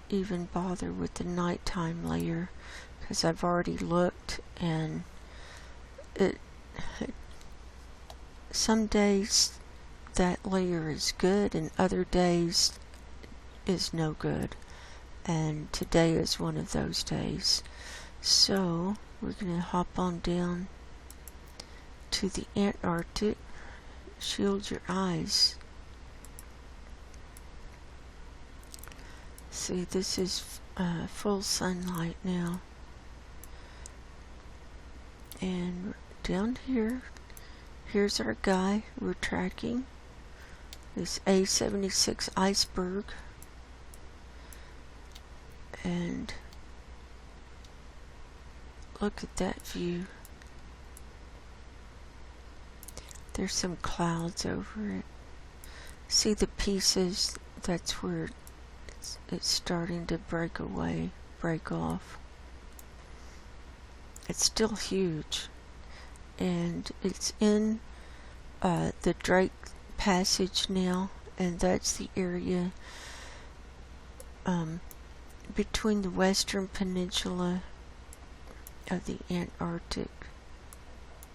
even bother with the nighttime layer because I've already looked, and some days that layer is good and other days is no good, and today is one of those days. So we're gonna hop on down to the Antarctic. Shield your eyes. See, this is full sunlight now. And down here, here's our guy we're tracking. This A76 iceberg. And look at that view. There's some clouds over it. See the pieces? That's where it's starting to break away, break off. It's still huge, and it's in the Drake Passage now, and that's the area between the western peninsula of the Antarctic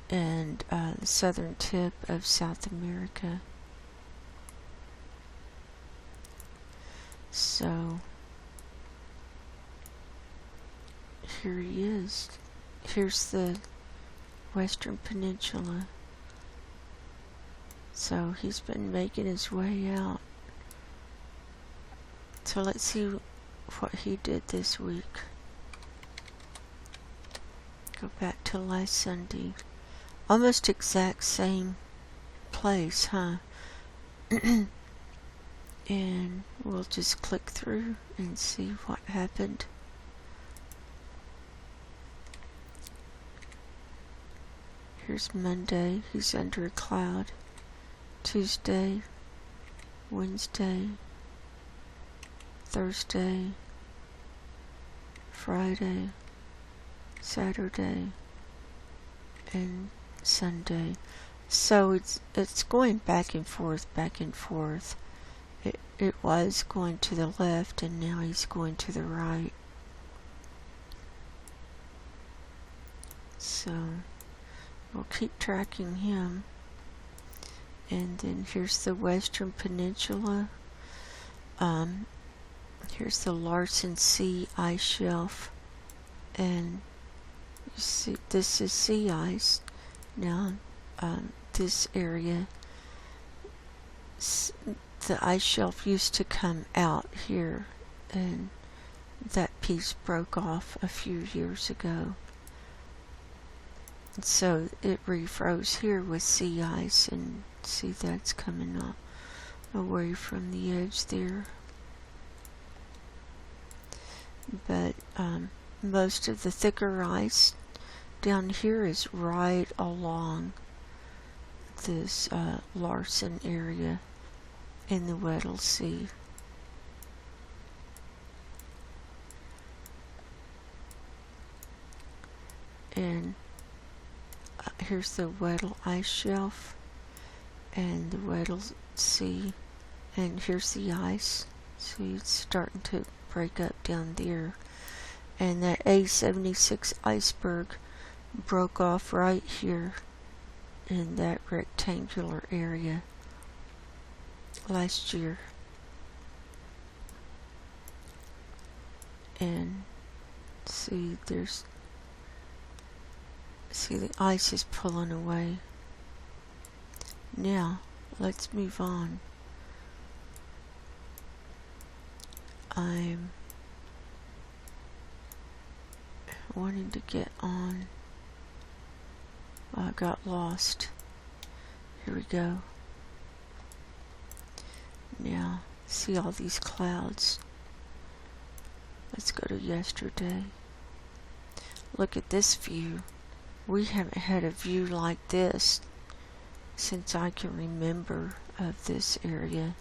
and the southern tip of South America. So here he is. Here's the western peninsula. So he's been making his way out. So let's see what he did this week. Go back to last Sunday. Almost exact same place, huh? And we'll just click through and see what happened. Here's Monday, he's under a cloud. Tuesday, Wednesday, Thursday, Friday, Saturday, and Sunday. So it's going back and forth, back and forth. It was going to the left, and now he's going to the right. So we'll keep tracking him. And then here's the western peninsula. Here's the Larsen Sea ice shelf, and you see this is sea ice. Now this area, the ice shelf used to come out here, and that piece broke off a few years ago. So it refroze here with sea ice, and see that's coming up away from the edge there. But most of the thicker ice down here is right along this Larsen area in the Weddell Sea. And here's the Weddell ice shelf, and the Weddell See, and here's the ice. See, it's starting to break up down there. And that A76 iceberg broke off right here in that rectangular area last year. And see, the ice is pulling away. Now, let's move on. I'm wanting to get on. I got lost. Here we go. Now, see all these clouds. Let's go to yesterday. Look at this view. We haven't had a view like this since I can remember of this area.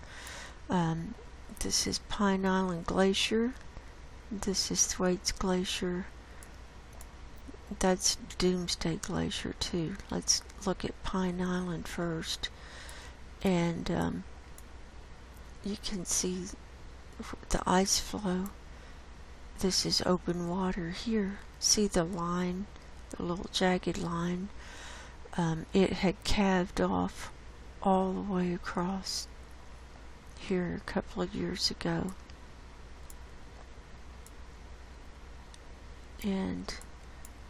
This is Pine Island Glacier. This is Thwaites Glacier. That's Doomsday Glacier too. Let's look at Pine Island first. And you can see the ice flow. This is open water here. See the line, the little jagged line? It had calved off all the way across here a couple of years ago. And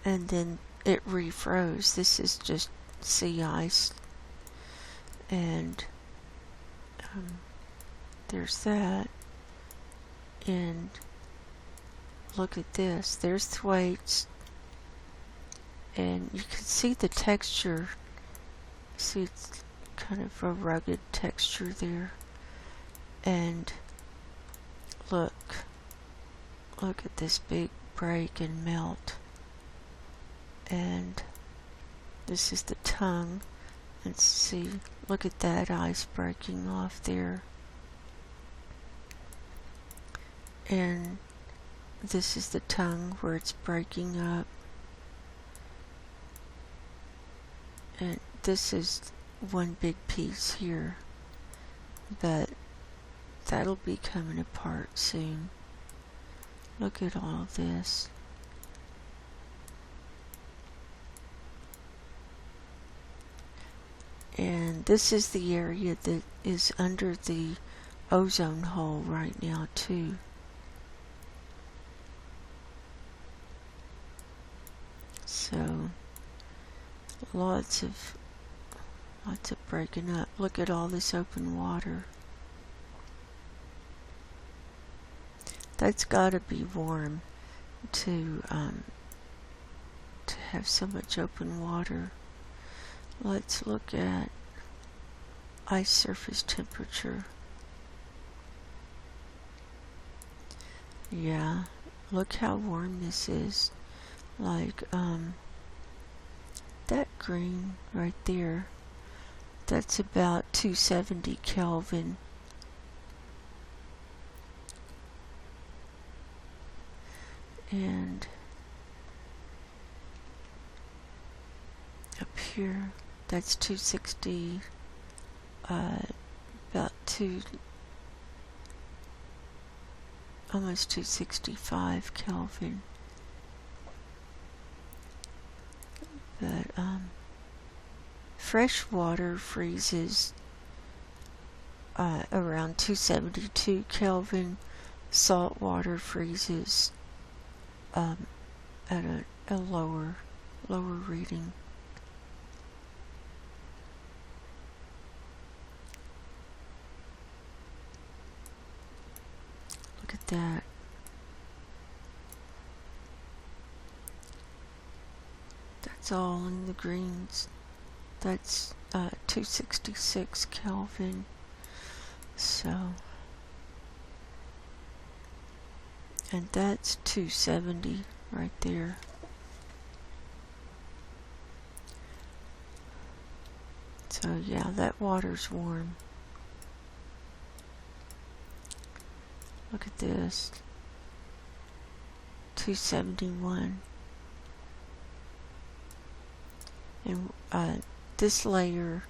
then it refroze. This is just sea ice. And there's that. And look at this. There's Thwaites. And you can see the texture. See, it's kind of a rugged texture there. And look at this big break and melt. And this is the tongue. And see, look at that ice breaking off there. And this is the tongue where it's breaking up. And this is one big piece here, but that'll be coming apart soon. Look at all this. And this is the area that is under the ozone hole right now too. So lots of breaking up. Look at all this open water. That's got to be warm to have so much open water. Let's look at ice surface temperature. Yeah, look how warm this is. Like that green right there, that's about 270 Kelvin. And up here, that's 260, almost 265 Kelvin. But fresh water freezes around 272 Kelvin. Salt water freezes at a lower reading. Look at that. That's all in the greens. That's 266 Kelvin. So, and that's 270 right there. So yeah, that water's warm. Look at this. 271. And this layer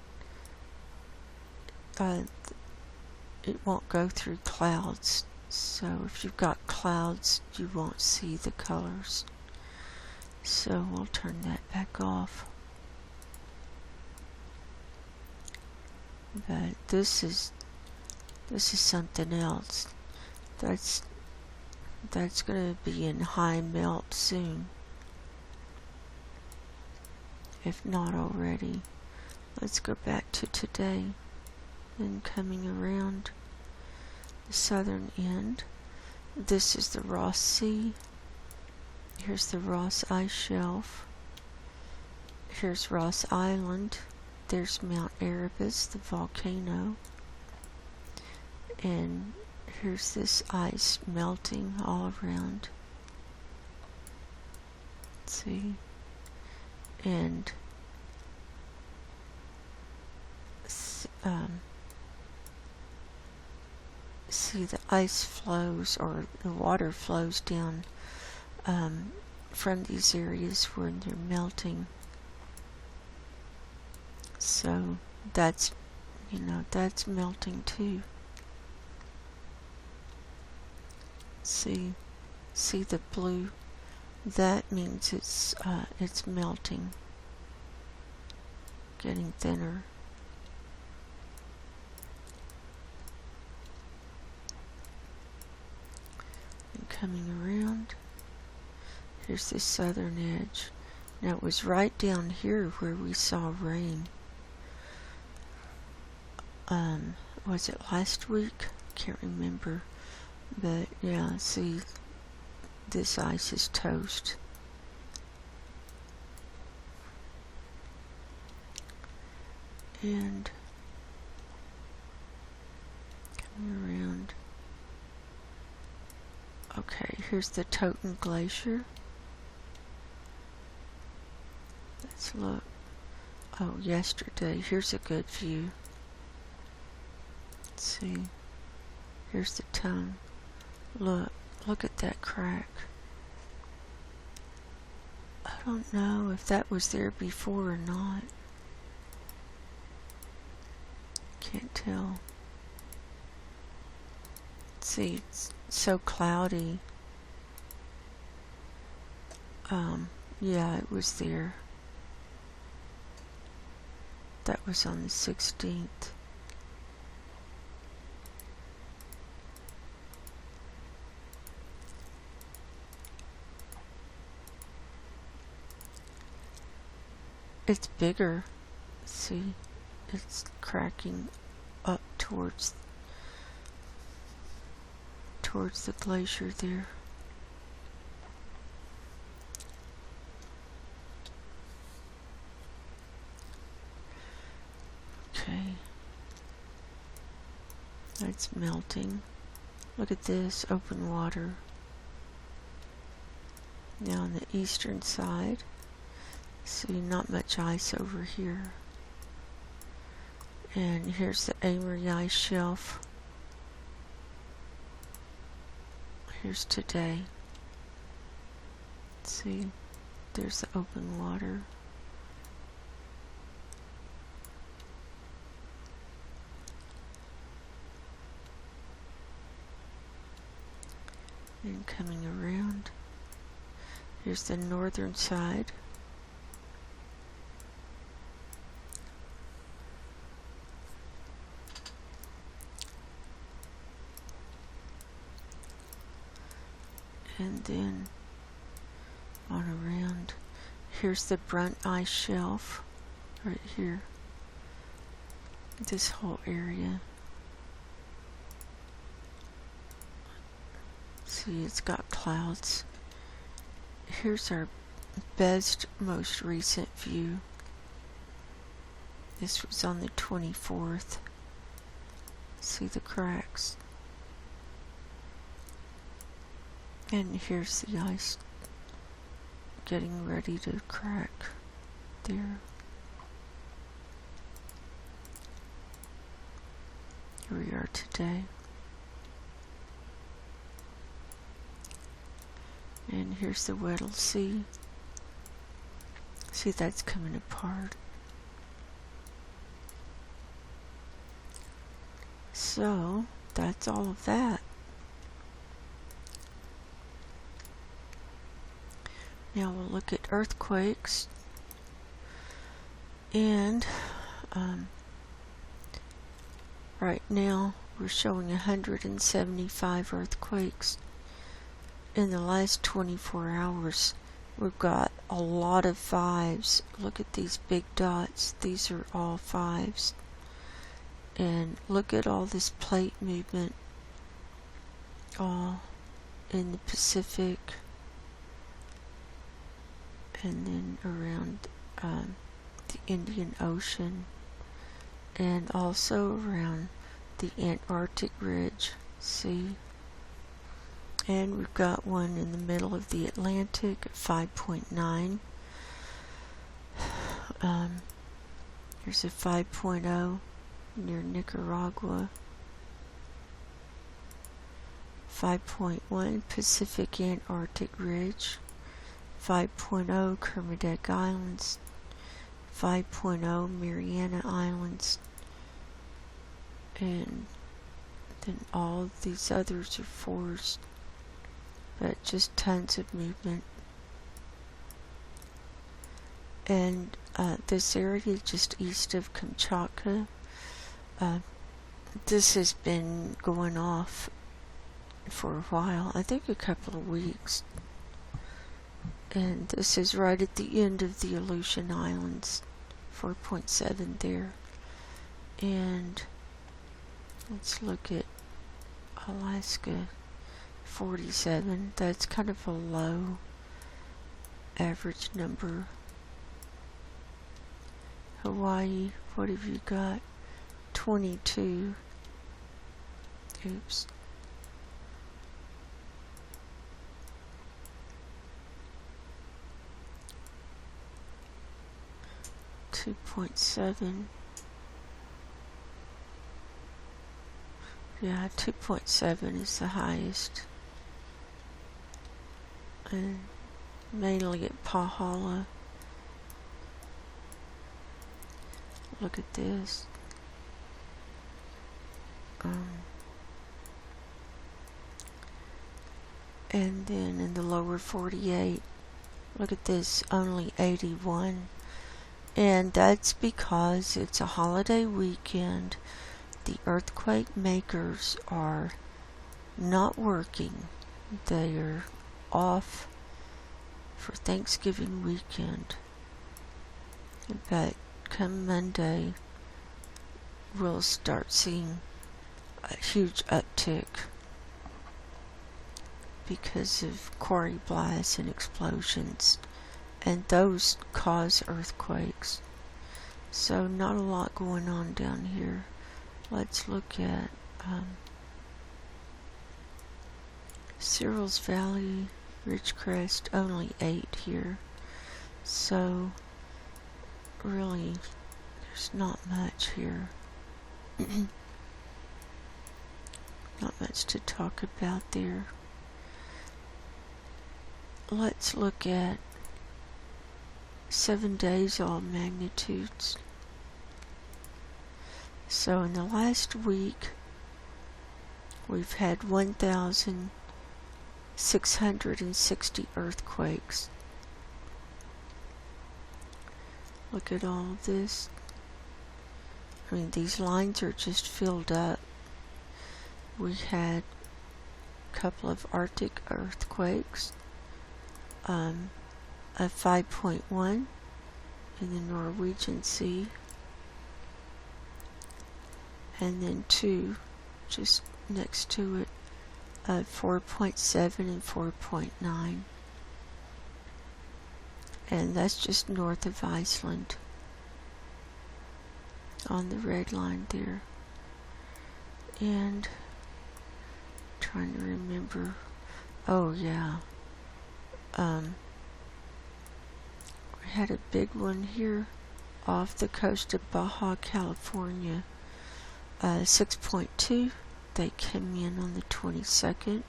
it won't go through clouds. So if you've got clouds, you won't see the colors. So we'll turn that back off. But this is something else. That's going to be in high melt soon, if not already. Let's go back to today. Then coming around the southern end, this is the Ross Sea. Here's the Ross Ice Shelf. Here's Ross Island. There's Mount Erebus, the volcano. And here's this ice melting all around. See? And see the ice flows, or the water flows down from these areas where they're melting. So that's, that's melting too. See the blue? That means it's melting, getting thinner. And coming around, here's the southern edge. Now it was right down here where we saw rain. Was it last week? Can't remember. But yeah, see, this ice is toast. And coming around. Okay, here's the Totten Glacier. Let's look. Oh, yesterday. Here's a good view. Let's see. Here's the tongue. Look at that crack. I don't know if that was there before or not. Can't tell. See, it's so cloudy. Yeah, it was there. That was on the 16th. It's bigger. See, it's cracking up towards the glacier there. Okay. It's melting. Look at this, open water. Now on the eastern side, see, not much ice over here. And here's the Amory Ice Shelf. Here's today. See, there's the open water. And coming around, here's the northern side. And then on around, here's the Brunt Ice Shelf right here. This whole area. See, it's got clouds. Here's our best, most recent view. This was on the 24th. See the cracks. And here's the ice getting ready to crack there. Here we are today. And here's the Weddell Sea. See, that's coming apart. So that's all of that. Now we'll look at earthquakes, and right now we're showing 175 earthquakes in the last 24 hours. We've got a lot of fives. Look at these big dots. These are all fives. And look at all this plate movement all in the Pacific and then around the Indian Ocean, and also around the Antarctic ridge. See? And we've got one in the middle of the Atlantic at 5.9. There's a 5.0 near Nicaragua. 5.1 Pacific Antarctic ridge. 5.0 Kermadec Islands. 5.0 Mariana Islands. And then all these others are 4s. But just tons of movement. And this area just east of Kamchatka, this has been going off for a while, I think a couple of weeks. And this is right at the end of the Aleutian Islands, 4.7 there. And let's look at Alaska, 47. That's kind of a low average number. Hawaii, what have you got? 22. Oops. .7. Yeah, 2.7 is the highest. And mainly at Pahala. Look at this. And then in the lower 48, look at this, only 81. And that's because it's a holiday weekend. The earthquake makers are not working. They are off for Thanksgiving weekend. But come Monday, we'll start seeing a huge uptick because of quarry blasts and explosions, and those cause earthquakes. So not a lot going on down here. Let's look at Cyril's Valley, Ridgecrest, only 8 here. So really there's not much here. Not much to talk about there. Let's look at 7 days all magnitudes. So in the last week we've had 1,660 earthquakes. Look at all of this. I mean, these lines are just filled up. We had a couple of Arctic earthquakes, a 5.1 in the Norwegian Sea, and then 2 just next to it, 4.7 and 4.9. And that's just north of Iceland on the red line there. And trying to remember, oh yeah, we had a big one here off the coast of Baja California, 6.2. They came in on the 22nd,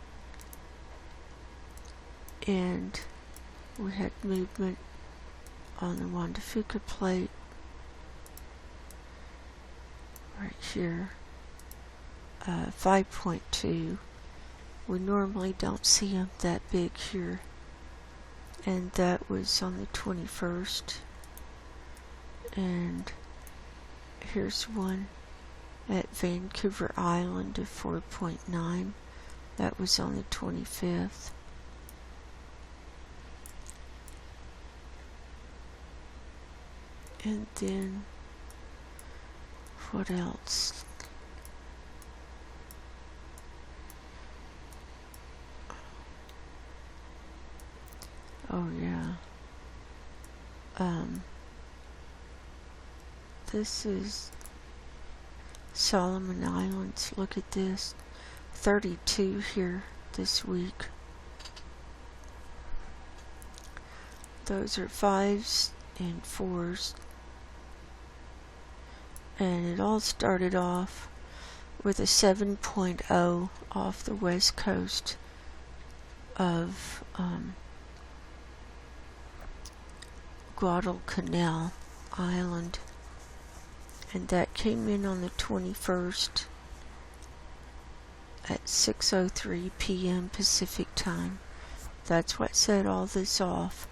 and we had movement on the Juan de Fuca plate right here, 5.2. We normally don't see them that big here. And that was on the 21st. And here's one at Vancouver Island of 4.9. That was on the 25th. And then, what else? Oh yeah. This is Solomon Islands. Look at this. 32 here this week. Those are 5s and 4s. And it all started off with a 7.0 off the west coast of Guadalcanal Island. And that came in on the 21st at 6:03 p.m. Pacific time. That's what set all this off.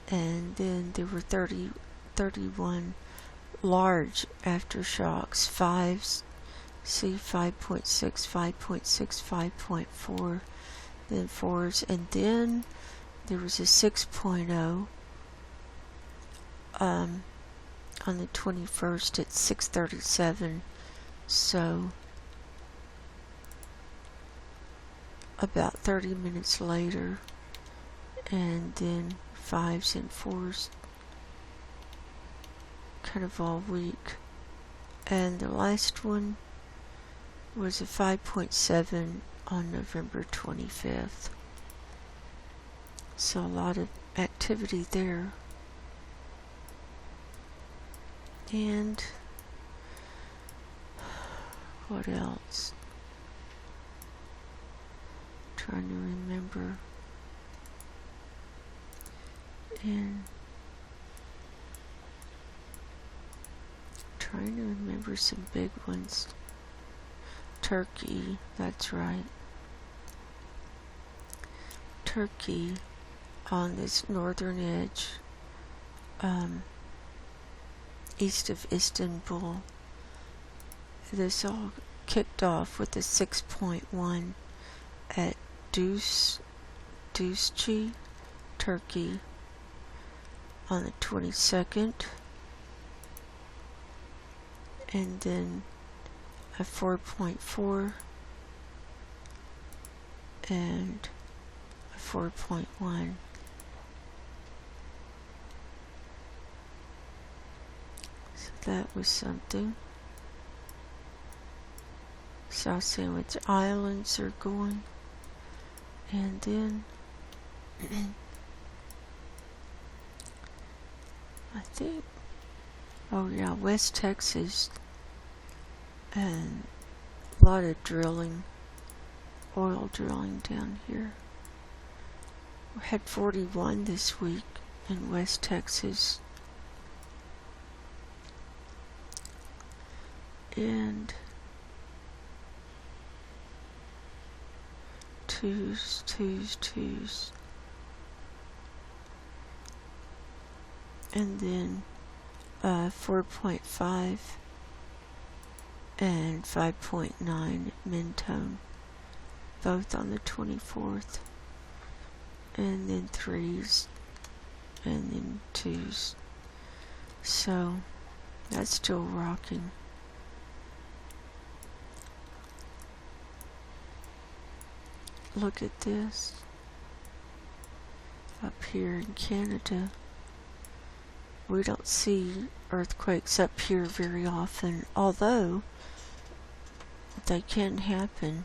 And then there were 31 large aftershocks, 5s, see 5.6, 5.6, 5.4, then 4s, and then there was a 6.0 on the 21st at 6:37, so about 30 minutes later, and then 5s and 4s kind of all week. And the last one was a 5.7 on November 25th. So a lot of activity there. And what else? Trying to remember. And trying to remember some big ones. Turkey, that's right. Turkey on this northern edge, east of Istanbul. This all kicked off with a 6.1 at Düzce, Turkey on the 22nd, and then a 4.4 and a 4.1. So that was something. South Sandwich Islands are going, and then I think, oh yeah, West Texas, and a lot of drilling, oil drilling down here. We had 41 this week in West Texas. And twos. And then 4.5 and 5.9 at Mentone, both on the 24th. And then 3s and then 2s. So that's still rocking. Look at this. Up here in Canada, we don't see earthquakes up here very often, although they can happen.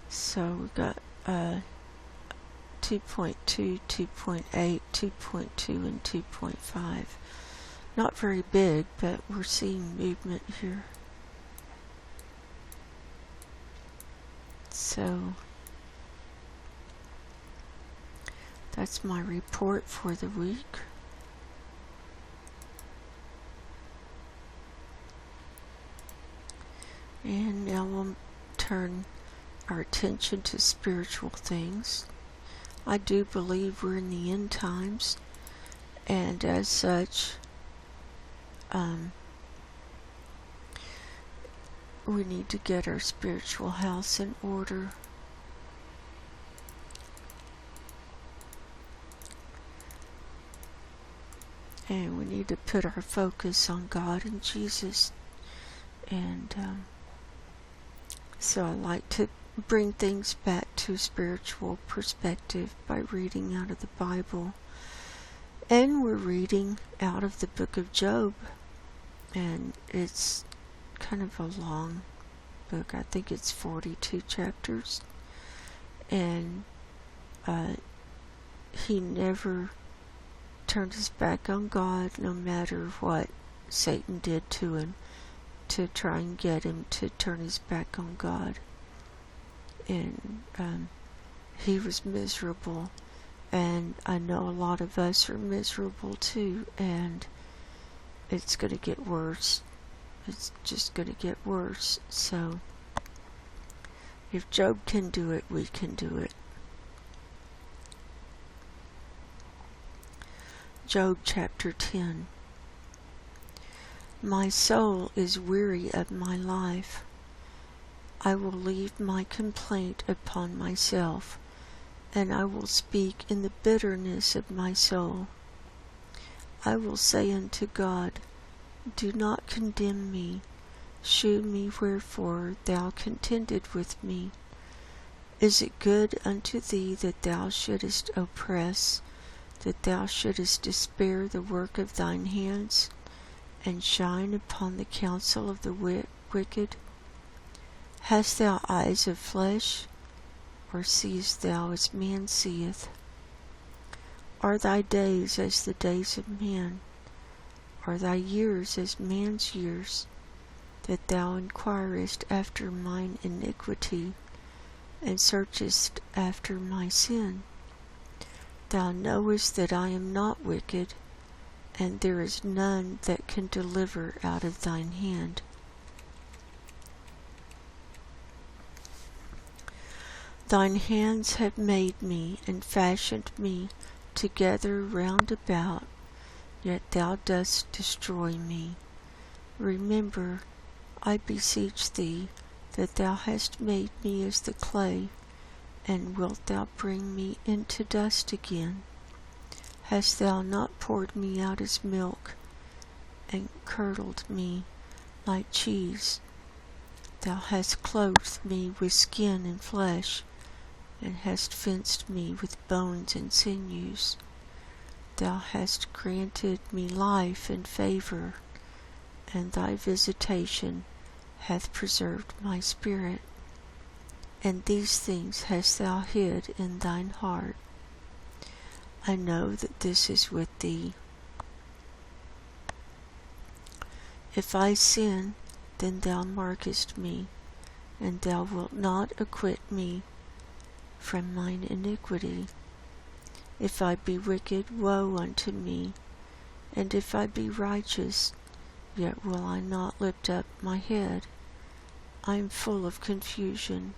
So we got 2.2, 2.8, 2.2, and 2.5. Not very big, but we're seeing movement here. So that's my report for the week. And now we'll turn our attention to spiritual things. I do believe we're in the end times, and as such, we need to get our spiritual house in order. And we need to put our focus on God and Jesus. And so I like to bring things back to a spiritual perspective by reading out of the Bible. And we're reading out of the book of Job. And it's kind of a long book. I think it's 42 chapters. And he never turned his back on God, no matter what Satan did to him to try and get him to turn his back on God. And he was miserable, and I know a lot of us are miserable too, and it's going to get worse. It's just going to get worse. So if Job can do it, we can do it. Job chapter 10. My soul is weary of my life. I will leave my complaint upon myself, and I will speak in the bitterness of my soul. I will say unto God, do not condemn me. Shew me wherefore thou contended with me. Is it good unto thee that thou shouldest oppress, that thou shouldest despair the work of thine hands, and shine upon the counsel of the wicked? Hast thou eyes of flesh, or seest thou as man seeth? Are thy days as the days of men? Are thy years as man's years, that thou inquirest after mine iniquity, and searchest after my sin? Thou knowest that I am not wicked, and there is none that can deliver out of thine hand. Thine hands have made me and fashioned me together round about, yet thou dost destroy me. Remember, I beseech thee, that thou hast made me as the clay, and wilt thou bring me into dust again? Hast thou not poured me out as milk, and curdled me like cheese? Thou hast clothed me with skin and flesh, and hast fenced me with bones and sinews. Thou hast granted me life and favor, and thy visitation hath preserved my spirit. And these things hast thou hid in thine heart. I know that this is with thee. If I sin, then thou markest me, and thou wilt not acquit me from mine iniquity. If I be wicked, woe unto me, and if I be righteous, yet will I not lift up my head. I am full of confusion.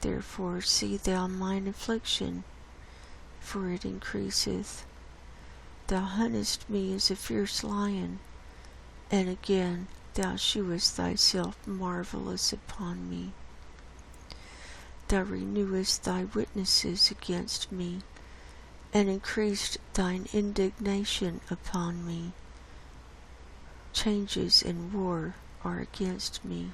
Therefore see thou mine affliction, for it increaseth. Thou huntest me as a fierce lion, and again thou shewest thyself marvelous upon me. Thou renewest thy witnesses against me, and increased thine indignation upon me. Changes and war are against me.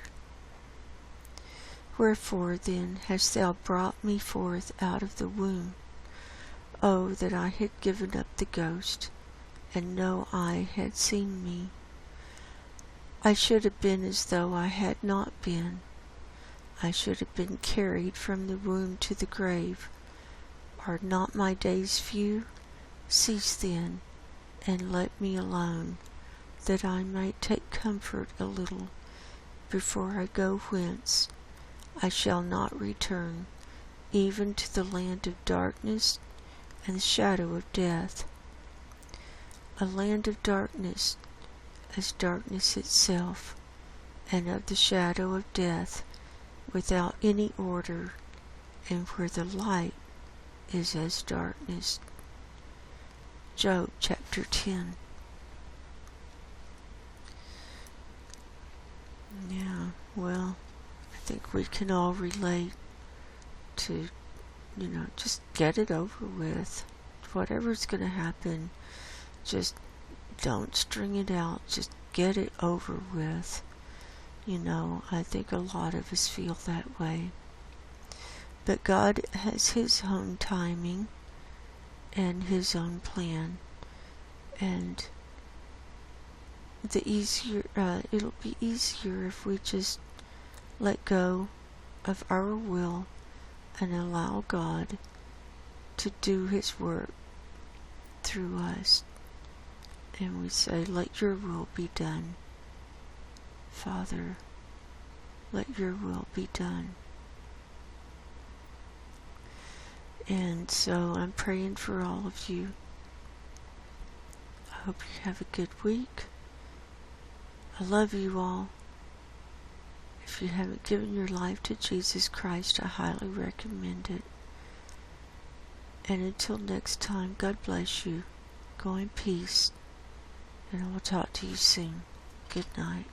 Wherefore then hast thou brought me forth out of the womb? Oh, that I had given up the ghost, and no eye had seen me. I should have been as though I had not been. I should have been carried from the womb to the grave. Are not my days few? Cease then, and let me alone, that I might take comfort a little before I go whence. I shall not return, even to the land of darkness and the shadow of death. A land of darkness, as darkness itself, and of the shadow of death, without any order, and where the light is as darkness. Job chapter 10. Yeah, well, I think we can all relate to, just get it over with. Whatever's going to happen, just don't string it out. Just get it over with. I think a lot of us feel that way. But God has His own timing and His own plan. And it'll be easier if we just let go of our will and allow God to do His work through us. And we say, let your will be done. Father, let your will be done. And so I'm praying for all of you. I hope you have a good week. I love you all. If you haven't given your life to Jesus Christ, I highly recommend it. And until next time, God bless you. Go in peace. And I will talk to you soon. Good night.